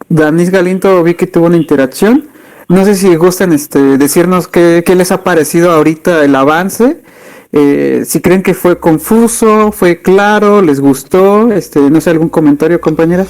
Danis Galindo vi que tuvo una interacción. No sé si gustan decirnos qué les ha parecido ahorita el avance. Si creen que fue confuso, fue claro, les gustó. No sé, algún comentario, compañeras.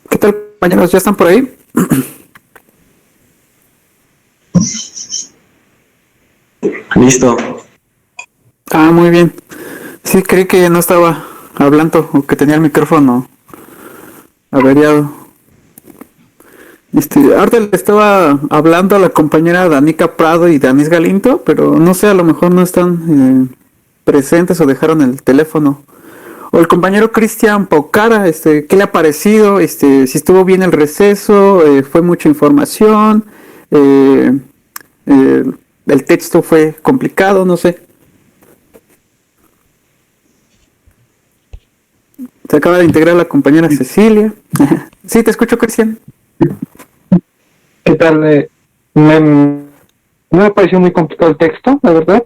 ¿Qué tal, compañeros? ¿Ya están por ahí? Listo. Ah, muy bien. Sí, creí que no estaba hablando o que tenía el micrófono averiado. Ahorita le estaba hablando a la compañera Danica Prado y Danis Galindo, pero no sé, a lo mejor no están presentes o dejaron el teléfono. O el compañero Cristian Pocara, ¿qué le ha parecido? Si estuvo bien el receso, fue mucha información, el texto fue complicado, no sé. Se acaba de integrar la compañera Cecilia. Sí, te escucho, Cristian. ¿Qué tal? No me pareció muy complicado el texto, la verdad.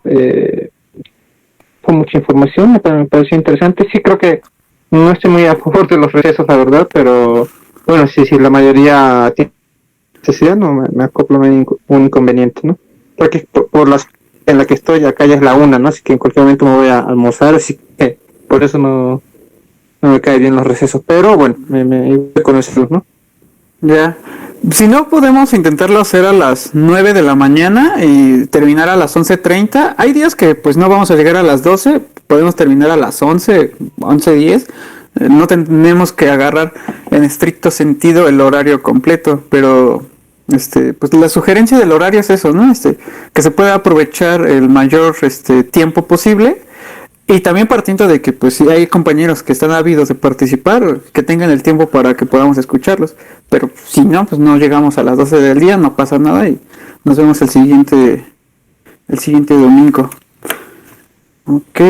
Fue mucha información, me pareció interesante. Sí, creo que no estoy muy a favor de los recesos, la verdad, pero bueno, si la mayoría tiene necesidad, no me acoplo, no hay un inconveniente, ¿no? Porque por las en la que estoy, acá ya es la 1, ¿no? Así que en cualquier momento me voy a almorzar, así que por eso no me cae bien los recesos, pero bueno, me voy con eso, ¿no? Ya. Si no, podemos intentarlo hacer a las 9 de la mañana y terminar a las 11:30. Hay días que pues no vamos a llegar a las 12, podemos terminar a las 11:10. No tenemos que agarrar en estricto sentido el horario completo, pero pues la sugerencia del horario es eso, ¿no? Que se pueda aprovechar el mayor tiempo posible. Y también partiendo de que pues si hay compañeros que están ávidos de participar, que tengan el tiempo para que podamos escucharlos. Pero si no, pues no llegamos a las 12 del día, no pasa nada y nos vemos el siguiente domingo. Ok.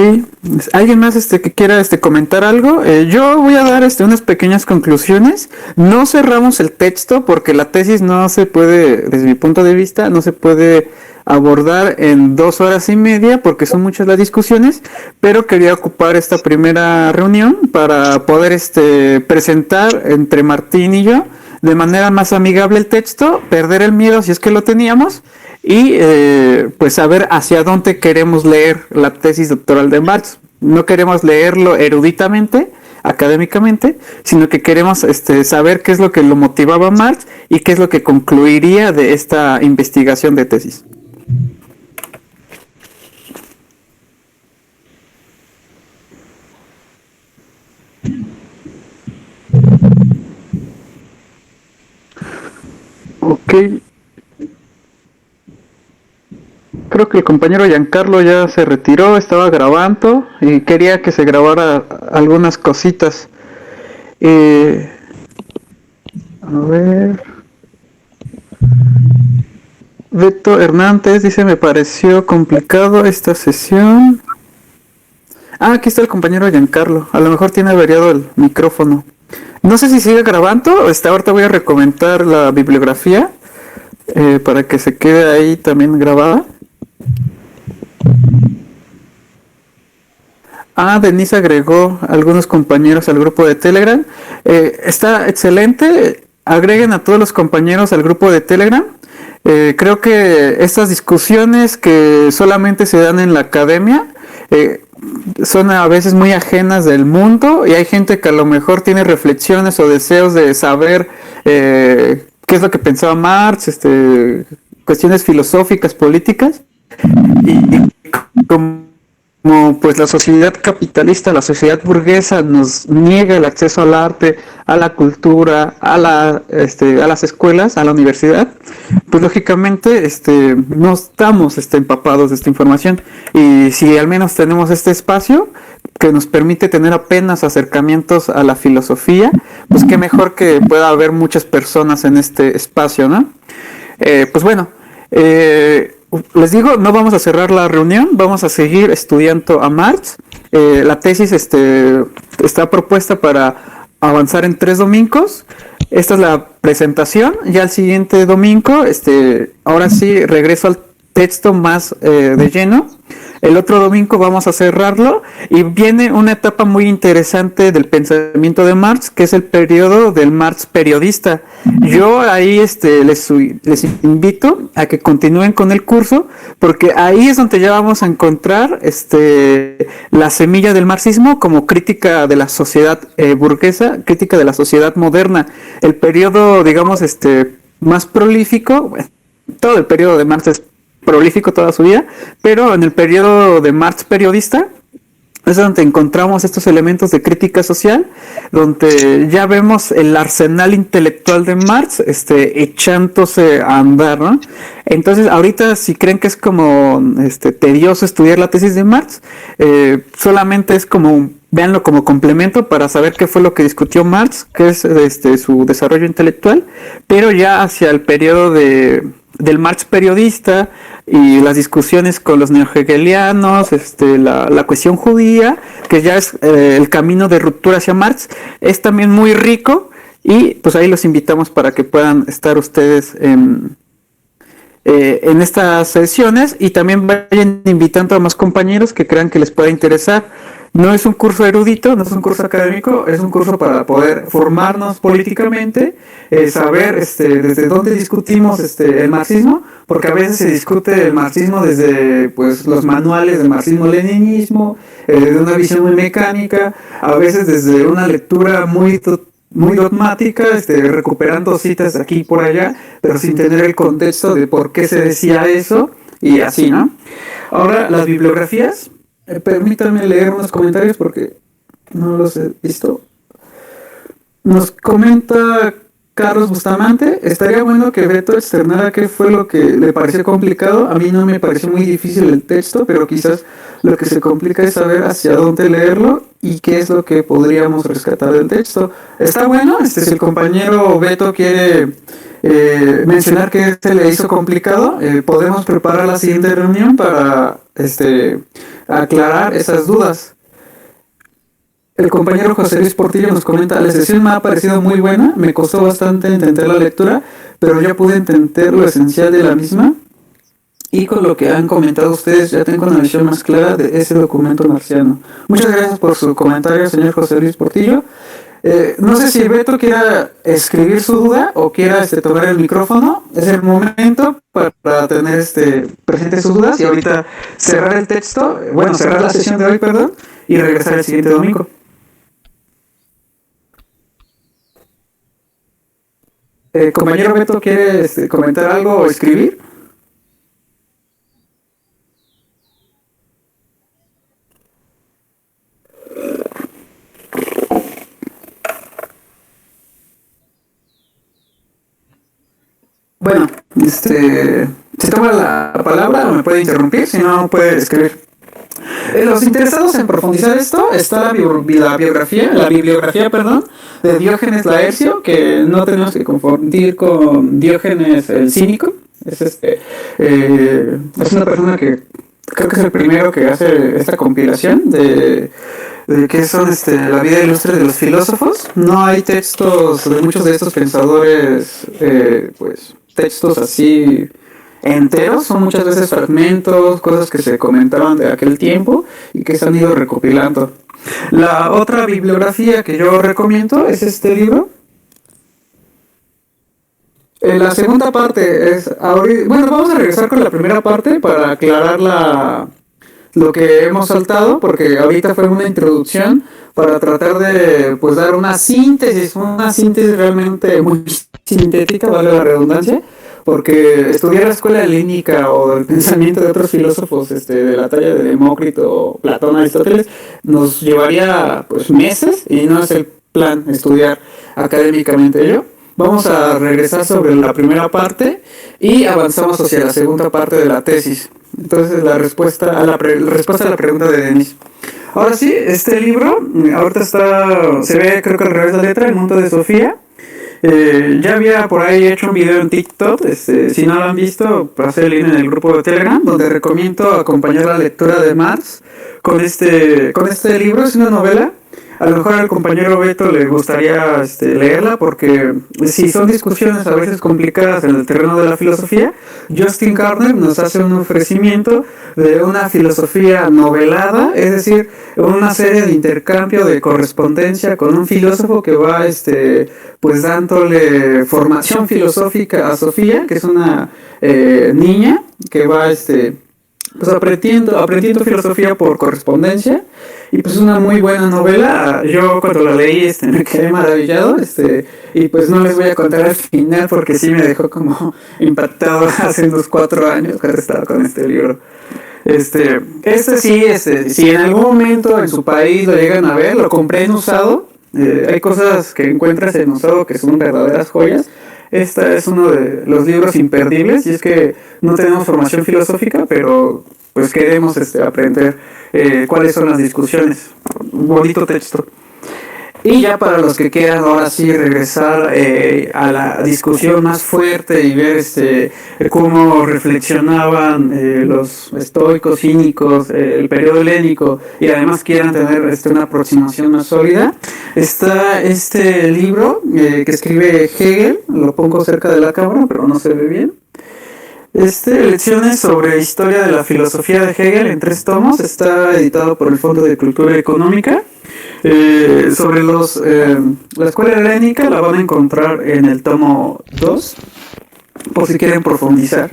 ¿Alguien más que quiera comentar algo? Yo voy a dar unas pequeñas conclusiones. No cerramos el texto porque la tesis no se puede, desde mi punto de vista, no se puede abordar en 2 horas y media porque son muchas las discusiones, pero quería ocupar esta primera reunión para poder presentar entre Martín y yo de manera más amigable el texto, perder el miedo si es que lo teníamos y pues saber hacia dónde queremos leer la tesis doctoral de Marx. No queremos leerlo eruditamente, académicamente, sino que queremos saber qué es lo que lo motivaba a Marx y qué es lo que concluiría de esta investigación de tesis. Ok. Creo que el compañero Giancarlo ya se retiró, estaba grabando y quería que se grabara algunas cositas. A ver. Beto Hernández dice, me pareció complicado esta sesión. Aquí está el compañero Giancarlo. A lo mejor tiene averiado el micrófono. No sé si sigue grabando. Ahorita voy a recomendar la bibliografía para que se quede ahí también grabada. Denise agregó algunos compañeros al grupo de Telegram. Está excelente. Agreguen a todos los compañeros al grupo de Telegram. Creo que estas discusiones que solamente se dan en la academia son a veces muy ajenas del mundo y hay gente que a lo mejor tiene reflexiones o deseos de saber qué es lo que pensaba Marx, cuestiones filosóficas, políticas y como pues la sociedad capitalista, la sociedad burguesa nos niega el acceso al arte, a la cultura, a las escuelas, a la universidad, pues lógicamente no estamos empapados de esta información y si al menos tenemos este espacio que nos permite tener apenas acercamientos a la filosofía, pues qué mejor que pueda haber muchas personas en este espacio, ¿no? Pues bueno, les digo, no vamos a cerrar la reunión, vamos a seguir estudiando a Marx. La tesis está propuesta para avanzar en 3 domingos. Esta es la presentación. Ya el siguiente domingo, ahora sí regreso al texto más de lleno. El otro domingo vamos a cerrarlo y viene una etapa muy interesante del pensamiento de Marx, que es el periodo del Marx periodista. Yo ahí les invito a que continúen con el curso, porque ahí es donde ya vamos a encontrar la semilla del marxismo como crítica de la sociedad burguesa, crítica de la sociedad moderna. El periodo, digamos, más prolífico, todo el periodo de Marx es prolífico toda su vida, pero en el periodo de Marx periodista es donde encontramos estos elementos de crítica social, donde ya vemos el arsenal intelectual de Marx echándose a andar, ¿no? Entonces, ahorita si creen que es como tedioso estudiar la tesis de Marx, solamente es como véanlo como complemento para saber qué fue lo que discutió Marx, qué es su desarrollo intelectual, pero ya hacia el periodo del Marx periodista y las discusiones con los neohegelianos, la cuestión judía, que ya es el camino de ruptura hacia Marx, es también muy rico y pues ahí los invitamos para que puedan estar ustedes en estas sesiones y también vayan invitando a más compañeros que crean que les pueda interesar. No es un curso erudito, no es un curso académico, es un curso para poder formarnos políticamente, saber desde dónde discutimos el marxismo, porque a veces se discute el marxismo desde pues los manuales del marxismo-leninismo, de una visión muy mecánica, a veces desde una lectura muy dogmática, recuperando citas de aquí y por allá, pero sin tener el contexto de por qué se decía eso, y así, ¿no? Ahora, las bibliografías, permítanme leer unos comentarios porque no los he visto. Nos comenta Carlos Bustamante, estaría bueno que Beto externara qué fue lo que le pareció complicado. A mí no me pareció muy difícil el texto, pero quizás lo que se complica es saber hacia dónde leerlo y qué es lo que podríamos rescatar del texto. Está bueno, si el compañero Beto quiere mencionar que se le hizo complicado, podemos preparar la siguiente reunión para aclarar esas dudas. El compañero José Luis Portillo nos comenta, la sesión me ha parecido muy buena, me costó bastante entender la lectura, pero ya pude entender lo esencial de la misma, y con lo que han comentado ustedes ya tengo una visión más clara de ese documento marciano. Muchas gracias por su comentario, señor José Luis Portillo. No sé si Beto quiera escribir su duda o quiera tomar el micrófono. Es el momento para tener presente sus dudas y ahorita cerrar el texto, cerrar la sesión de hoy, perdón, y regresar el siguiente domingo. Compañero Beto, ¿quiere comentar algo o escribir? Bueno, si toma la palabra me puede interrumpir, si no puede escribir. Los interesados en profundizar esto está la bibliografía de Diógenes Laercio, que no tenemos que confundir con Diógenes el Cínico. Es una persona que creo que es el primero que hace esta compilación de que son la vida ilustre de los filósofos. No hay textos de muchos de estos pensadores, textos así enteros, son muchas veces fragmentos, cosas que se comentaban de aquel tiempo y que se han ido recopilando. La otra bibliografía que yo recomiendo es este libro. La segunda parte es... vamos a regresar con la primera parte para aclarar lo que hemos saltado, porque ahorita fue una introducción para tratar de dar una síntesis realmente muy sintética, vale la redundancia, porque estudiar la escuela helénica o el pensamiento de otros filósofos de la talla de Demócrito, Platón, Aristóteles, nos llevaría meses y no es el plan estudiar académicamente ello. Vamos a regresar sobre la primera parte y avanzamos hacia la segunda parte de la tesis. Entonces la respuesta a la pregunta de Denis. Ahora sí, este libro ahorita se ve creo que al revés de la letra, El mundo de Sofía. Ya había por ahí hecho un video en TikTok, si no lo han visto, pasé el link en el grupo de Telegram, donde recomiendo acompañar la lectura de Marx con este libro. Es una novela. A lo mejor al compañero Beto le gustaría leerla, porque si son discusiones a veces complicadas en el terreno de la filosofía, Justin Gardner nos hace un ofrecimiento de una filosofía novelada, es decir, una serie de intercambio de correspondencia con un filósofo que va dándole formación filosófica a Sofía, que es una niña que va aprendiendo filosofía por correspondencia. Y pues una muy buena novela. Yo cuando la leí me quedé maravillado, y pues no les voy a contar al final porque sí me dejó como impactado hace unos 4 años que estaba con este libro. Si en algún momento en su país lo llegan a ver, lo compré en usado. Hay cosas que encuentras en usado que son verdaderas joyas. Esta es uno de los libros imperdibles, y es que no tenemos formación filosófica, pero pues queremos aprender cuáles son las discusiones. Un bonito texto. Y ya para los que quieran ahora sí regresar a la discusión más fuerte y ver cómo reflexionaban los estoicos, cínicos, el periodo helénico, y además quieran tener una aproximación más sólida, está este libro que escribe Hegel. Lo pongo cerca de la cámara pero no se ve bien. Lecciones sobre historia de la filosofía de Hegel en 3 tomos, está editado por el Fondo de Cultura Económica. Sobre la escuela helénica la van a encontrar en el tomo 2, por si quieren profundizar.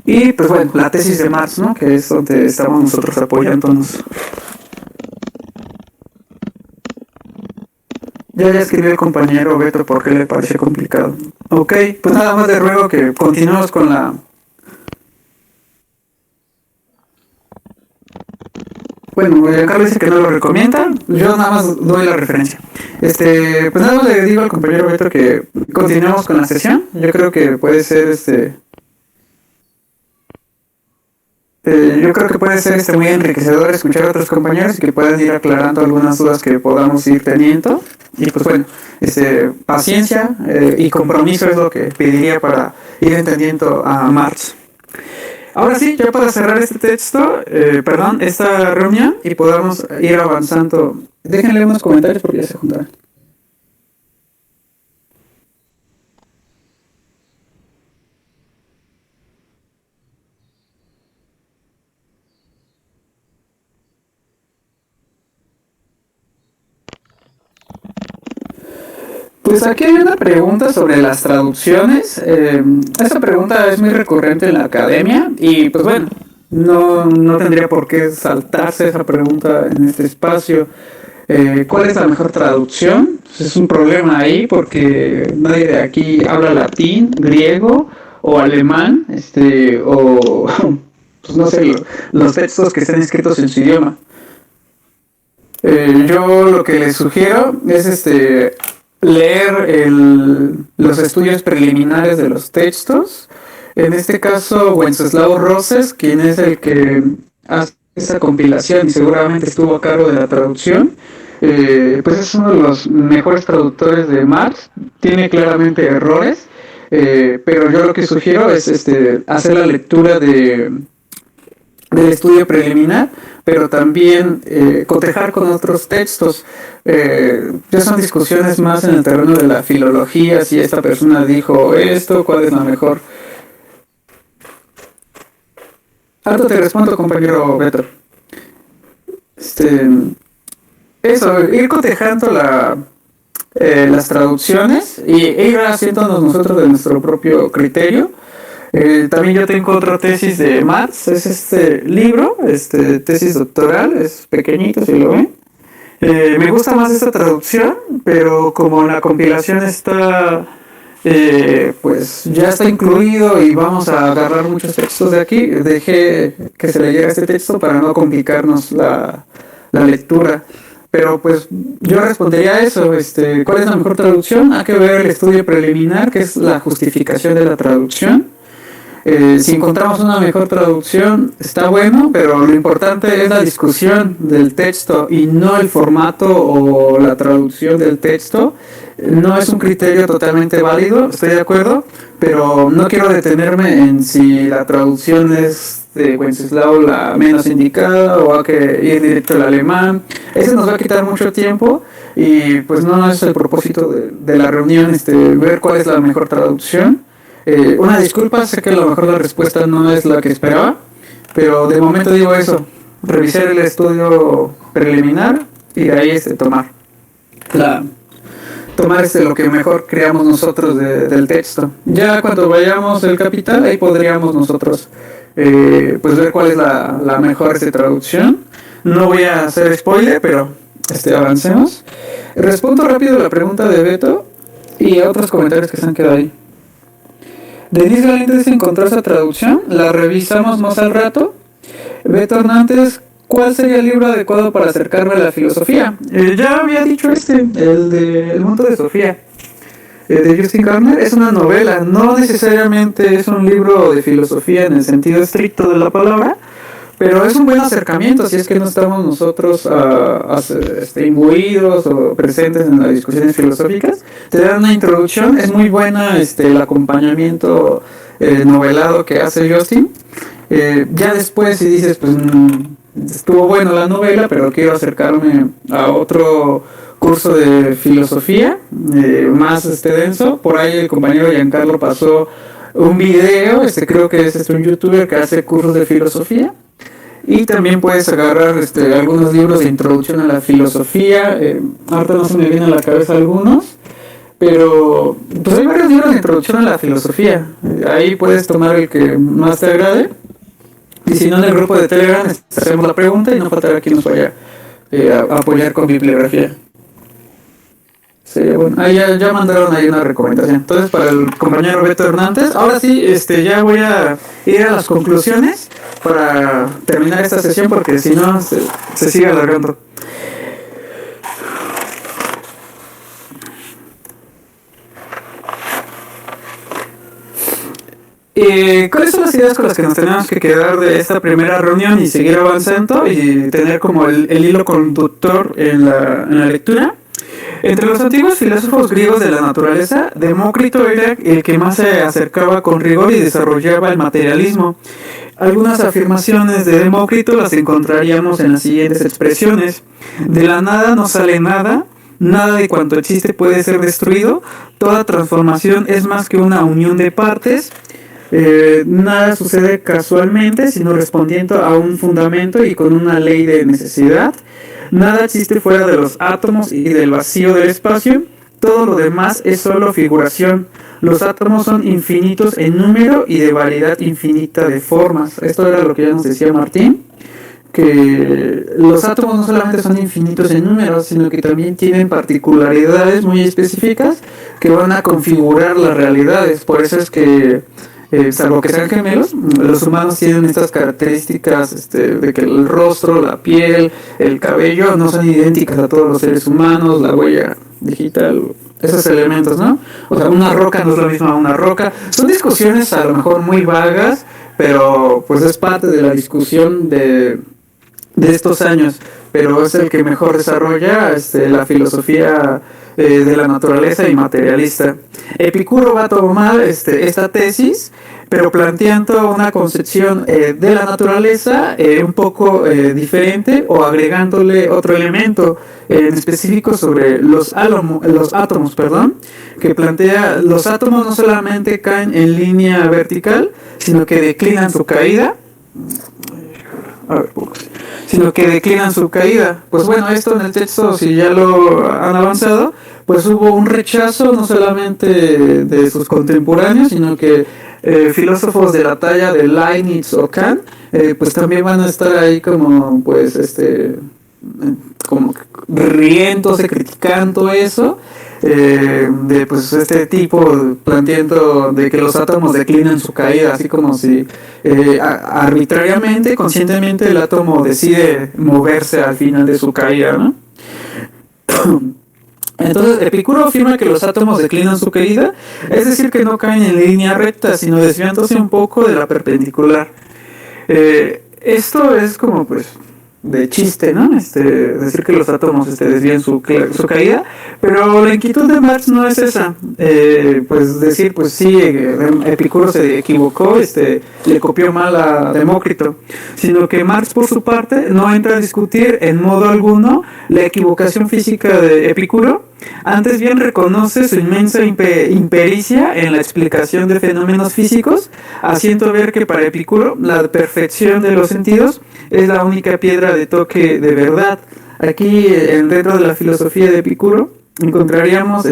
Y pues bueno, la tesis de Marx, ¿no? Que es donde estamos nosotros apoyándonos. Ya escribió el compañero Beto porque le pareció complicado. Ok, pues nada más le ruego que continuemos con la... Bueno, Carlos dice que no lo recomienda, yo nada más doy la referencia. Pues nada más le digo al compañero Beto que continuemos con la sesión. Yo creo que puede ser yo creo que puede ser muy enriquecedor escuchar a otros compañeros y que puedan ir aclarando algunas dudas que podamos ir teniendo. Y pues bueno, paciencia y compromiso es lo que pediría para ir entendiendo a Marx. Ahora sí, ya para cerrar este texto, esta reunión y podamos ir avanzando. Déjenle unos comentarios porque ya se juntarán. Pues aquí hay una pregunta sobre las traducciones. Esa pregunta es muy recurrente en la academia y pues bueno, no tendría por qué saltarse esa pregunta en este espacio. ¿Cuál es la mejor traducción? Pues es un problema ahí porque nadie de aquí habla latín, griego o alemán, o pues no sé, los textos que estén escritos en su idioma. Yo lo que les sugiero es leer los estudios preliminares de los textos. En este caso, Wenceslao Roses, quien es el que hace esa compilación y seguramente estuvo a cargo de la traducción, pues es uno de los mejores traductores de Marx. Tiene claramente errores, pero yo lo que sugiero es hacer la lectura del estudio preliminar, pero también cotejar con otros textos. Ya son discusiones más en el terreno de la filología, si esta persona dijo esto, cuál es la mejor. Alto te respondo, compañero Beto. Ir cotejando las traducciones y ir haciéndonos nosotros de nuestro propio criterio. También yo tengo otra tesis de Marx, es este libro, tesis doctoral, es pequeñito si lo ven. Me gusta más esta traducción, pero como la compilación está, pues ya está incluido y vamos a agarrar muchos textos de aquí, dejé que se leyera este texto para no complicarnos la lectura. Pero pues yo respondería a eso, ¿cuál es la mejor traducción? Hay que ver el estudio preliminar, que es la justificación de la traducción. Si encontramos una mejor traducción, está bueno, pero lo importante es la discusión del texto y no el formato o la traducción del texto. No es un criterio totalmente válido, estoy de acuerdo, pero no quiero detenerme en si la traducción es de Wenceslao la menos indicada o hay que ir directo al alemán. Eso nos va a quitar mucho tiempo y pues no es el propósito de la reunión, ver cuál es la mejor traducción. Una disculpa, sé que a lo mejor la respuesta no es la que esperaba, pero de momento digo eso, revisar el estudio preliminar y de ahí tomar lo que mejor creamos nosotros del texto. Ya cuando vayamos al Capital, ahí podríamos nosotros pues ver cuál es la mejor traducción. No voy a hacer spoiler, pero avancemos. Respondo rápido a la pregunta de Beto y a otros comentarios que se han quedado ahí. Denise Galíndez encontró esa traducción, la revisamos más al rato. Beto Hernández, ¿cuál sería el libro adecuado para acercarme a la filosofía? Ya había dicho el de El mundo de Sofía, de Justin Garner. Es una novela, no necesariamente es un libro de filosofía en el sentido estricto de la palabra, pero es un buen acercamiento si es que no estamos nosotros imbuidos o presentes en las discusiones filosóficas. Te dan una introducción, es muy buena el acompañamiento novelado que hace Justin. Ya después si dices, pues estuvo bueno la novela, pero quiero acercarme a otro curso de filosofía más denso, por ahí el compañero Giancarlo pasó un video, creo que es un youtuber que hace cursos de filosofía. Y también puedes agarrar algunos libros de introducción a la filosofía. Ahorita no se me vienen a la cabeza algunos, pero pues hay varios libros de introducción a la filosofía. Ahí puedes tomar el que más te agrade. Y si no, en el grupo de Telegram hacemos la pregunta y no faltará quien nos vaya a apoyar con bibliografía. Sí, bueno, ahí ya mandaron ahí una recomendación. Entonces, para el compañero Beto Hernández, ahora sí, ya voy a ir a las conclusiones para terminar esta sesión, porque si no, se sigue alargando. ¿Cuáles son las ideas con las que nos tenemos que quedar de esta primera reunión y seguir avanzando y tener como el hilo conductor en la lectura? Entre los antiguos filósofos griegos de la naturaleza, Demócrito era el que más se acercaba con rigor y desarrollaba el materialismo. Algunas afirmaciones de Demócrito las encontraríamos en las siguientes expresiones: de la nada no sale nada, nada de cuanto existe puede ser destruido, toda transformación es más que una unión de partes, nada sucede casualmente, sino respondiendo a un fundamento y con una ley de necesidad. Nada existe fuera de los átomos y del vacío del espacio. Todo lo demás es solo figuración. Los átomos son infinitos en número y de variedad infinita de formas. Esto era lo que ya nos decía Martín, que los átomos no solamente son infinitos en número, sino que también tienen particularidades muy específicas que van a configurar las realidades. Por eso es que salvo que sean gemelos, los humanos tienen estas características de que el rostro, la piel, el cabello no son idénticas a todos los seres humanos, la huella digital, esos elementos, ¿no? O sea, una roca no es lo mismo a una roca. Son discusiones a lo mejor muy vagas, pero pues es parte de la discusión de estos años, pero es el que mejor desarrolla la filosofía de la naturaleza y materialista. Epicuro va a tomar esta tesis, pero planteando una concepción de la naturaleza un poco diferente, o agregándole otro elemento en específico sobre los átomos, que plantea: los átomos no solamente caen en línea vertical, sino que declinan su caída. Pues bueno, esto en el texto, si ya lo han avanzado, pues hubo un rechazo no solamente de sus contemporáneos, sino que filósofos de la talla de Leibniz o Kant, pues también van a estar ahí como, pues, como riéndose, criticando eso, de pues este tipo planteando de que los átomos declinan su caída, así como si arbitrariamente, conscientemente el átomo decide moverse al final de su caída, ¿no? Entonces, Epicuro afirma que los átomos declinan su caída, es decir, que no caen en línea recta, sino desviándose un poco de la perpendicular. Esto es como, pues, de chiste, ¿no? Decir que los átomos desvían su caída, pero la inquietud de Marx no es esa. Pues decir, pues sí, Epicuro se equivocó, le copió mal a Demócrito, sino que Marx, por su parte, no entra a discutir en modo alguno la equivocación física de Epicuro. Antes bien reconoce su inmensa impericia en la explicación de fenómenos físicos, haciendo ver que para Epicuro la perfección de los sentidos es la única piedra de toque de verdad. Aquí, dentro de la filosofía de Epicuro, encontraríamos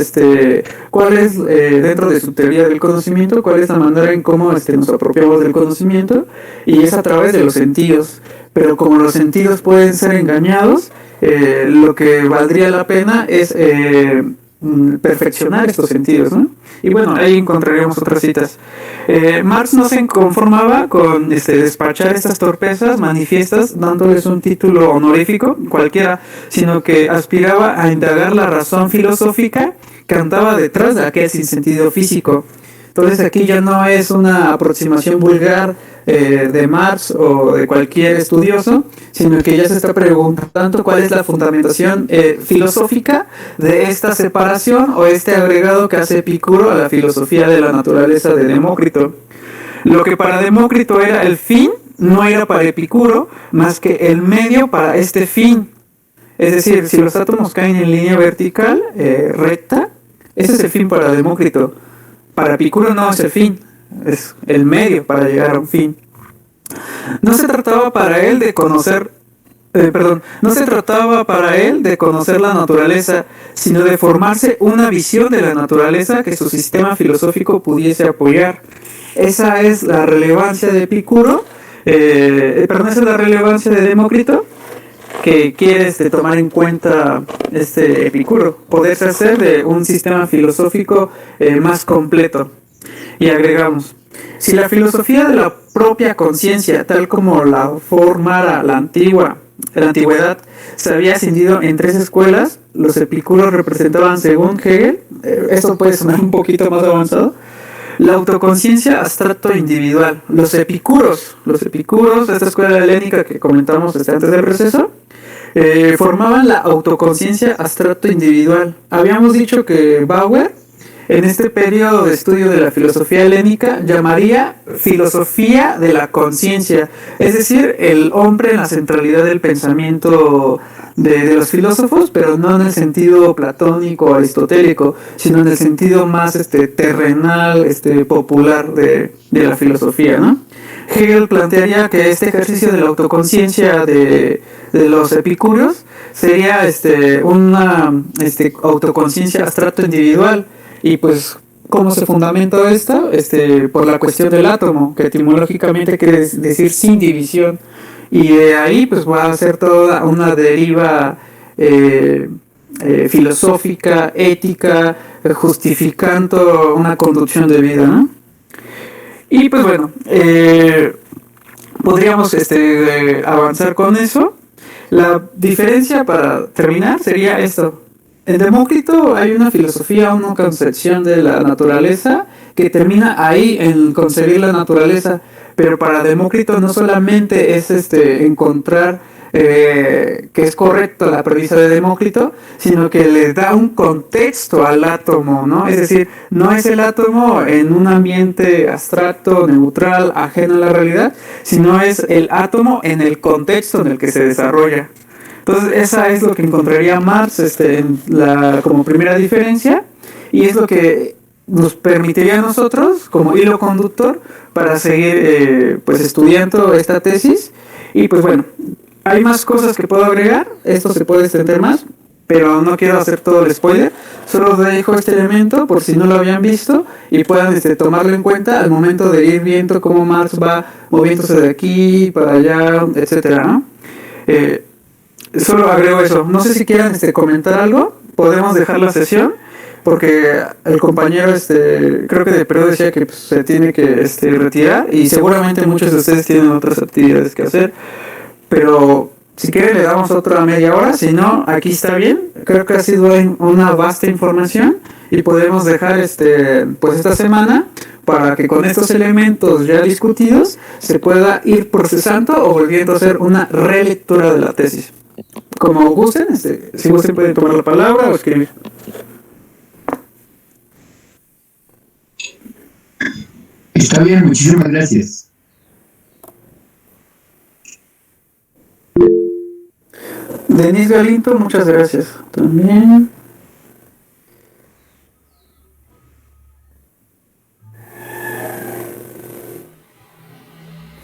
cuál es, dentro de su teoría del conocimiento, cuál es la manera en cómo nos apropiamos del conocimiento, y es a través de los sentidos. Pero como los sentidos pueden ser engañados, lo que valdría la pena es perfeccionar estos sentidos, ¿no? Y bueno, ahí encontraremos otras citas. Marx no se conformaba con despachar estas torpezas manifiestas dándoles un título honorífico cualquiera, sino que aspiraba a indagar la razón filosófica que andaba detrás de aquel sinsentido físico. Entonces aquí ya no es una aproximación vulgar de Marx o de cualquier estudioso, sino que ya se está preguntando cuál es la fundamentación filosófica de esta separación o este agregado que hace Epicuro a la filosofía de la naturaleza de Demócrito. Lo que para Demócrito era el fin, no era para Epicuro más que el medio para este fin. Es decir, si los átomos caen en línea vertical, recta, ese es el fin para Demócrito. Para Epicuro no es el fin, es el medio para llegar a un fin. No se trataba para él de conocer, no se trataba para él de conocer la naturaleza, sino de formarse una visión de la naturaleza que su sistema filosófico pudiese apoyar. Esa es la relevancia de Epicuro, esa es la relevancia de Demócrito, que quiere tomar en cuenta Epicuro, poderse hacer de un sistema filosófico más completo. Y agregamos, si la filosofía de la propia conciencia, tal como la formara la antigüedad, se había escindido en 3 escuelas, los epicuros representaban, según Hegel, esto puede sonar un poquito más avanzado, la autoconciencia abstracto individual. Los epicuros, esta escuela helénica que comentamos antes del receso, formaban la autoconciencia abstracto individual. Habíamos dicho que Bauer, en este periodo de estudio de la filosofía helénica, llamaría filosofía de la conciencia, es decir, el hombre en la centralidad del pensamiento de los filósofos, pero no en el sentido platónico o aristotélico, sino en el sentido más terrenal, popular de la filosofía, ¿no? Hegel plantearía que este ejercicio de la autoconciencia de los epicúreos sería una autoconciencia abstracto individual. Y pues, ¿cómo se fundamentó esto? Por la cuestión del átomo, que etimológicamente quiere decir sin división. Y de ahí pues va a ser toda una deriva filosófica, ética, justificando una conducción de vida, ¿no? Y pues bueno, podríamos avanzar con eso. La diferencia para terminar sería esto. En Demócrito hay una filosofía, una concepción de la naturaleza que termina ahí en concebir la naturaleza, pero para Demócrito no solamente es encontrar que es correcto la premisa de Demócrito, sino que le da un contexto al átomo, ¿no? Es decir, no es el átomo en un ambiente abstracto, neutral, ajeno a la realidad, sino es el átomo en el contexto en el que se desarrolla. Entonces, esa es lo que encontraría Marx como primera diferencia, y es lo que nos permitiría a nosotros, como hilo conductor, para seguir estudiando esta tesis. Y pues bueno, hay más cosas que puedo agregar, esto se puede extender más, pero no quiero hacer todo el spoiler, solo dejo este elemento por si no lo habían visto y puedan tomarlo en cuenta al momento de ir viendo cómo Marx va moviéndose de aquí para allá, etcétera, ¿no? Solo agrego eso. No sé si quieran comentar algo. Podemos dejar la sesión porque el compañero creo que de Perú decía que se tiene que retirar y seguramente muchos de ustedes tienen otras actividades que hacer. Pero si quieren le damos otra media hora. Si no, aquí está bien. Creo que ha sido una vasta información y podemos dejar esta semana para que con estos elementos ya discutidos se pueda ir procesando o volviendo a hacer una relectura de la tesis. Como gusten, si gusten pueden tomar la palabra o escribir. Está bien, muchísimas gracias. Denise Galinto, muchas gracias. También.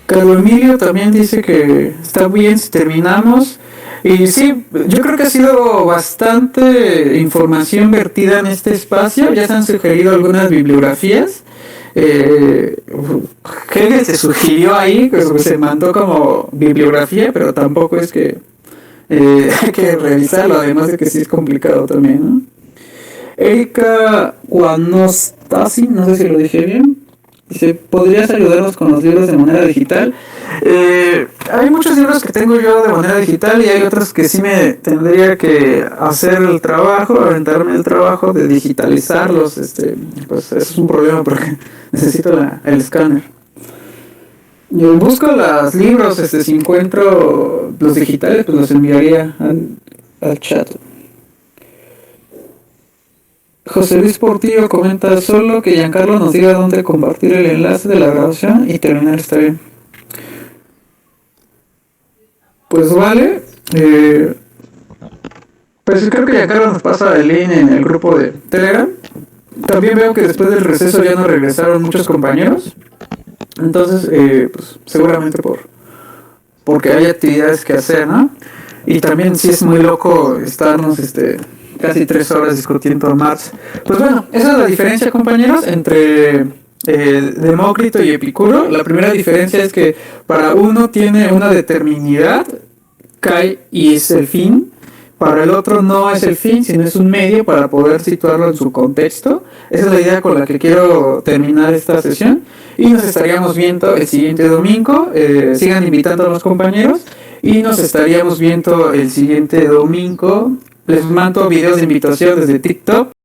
Carlos Emilio también dice que está bien si terminamos. Y sí, yo creo que ha sido bastante información vertida en este espacio. Ya se han sugerido algunas bibliografías. Hegel se sugirió ahí, pues se mandó como bibliografía, pero tampoco es que hay que revisarlo, además de que sí es complicado también, ¿no? Erika Guanostasi, no sé si lo dije bien. Dice, ¿podrías ayudarnos con los libros de manera digital? Hay muchos libros que tengo yo de manera digital y hay otros que sí me tendría que hacer el trabajo, aventarme el trabajo de digitalizarlos. Pues eso es un problema porque necesito el escáner. Yo busco los libros, si encuentro los digitales, pues los enviaría al chat. José Luis Portillo comenta solo que Giancarlo nos diga dónde compartir el enlace de la grabación y terminar, está bien. Pues vale. Pues creo que Giancarlo nos pasa el link en el grupo de Telegram. también veo que después del receso ya no regresaron muchos compañeros. Entonces, pues seguramente porque hay actividades que hacer, ¿no? Y también sí es muy loco estarnos casi 3 horas discutiendo Marx. Pues bueno, esa es la diferencia, compañeros, entre Demócrito y Epicuro. La primera diferencia es que para uno tiene una determinidad, cae y es el fin. Para el otro no es el fin, sino es un medio para poder situarlo en su contexto. Esa es la idea con la que quiero terminar esta sesión. Y nos estaríamos viendo el siguiente domingo. Sigan invitando a los compañeros. Y nos estaríamos viendo el siguiente domingo. Les mando videos de invitación desde TikTok.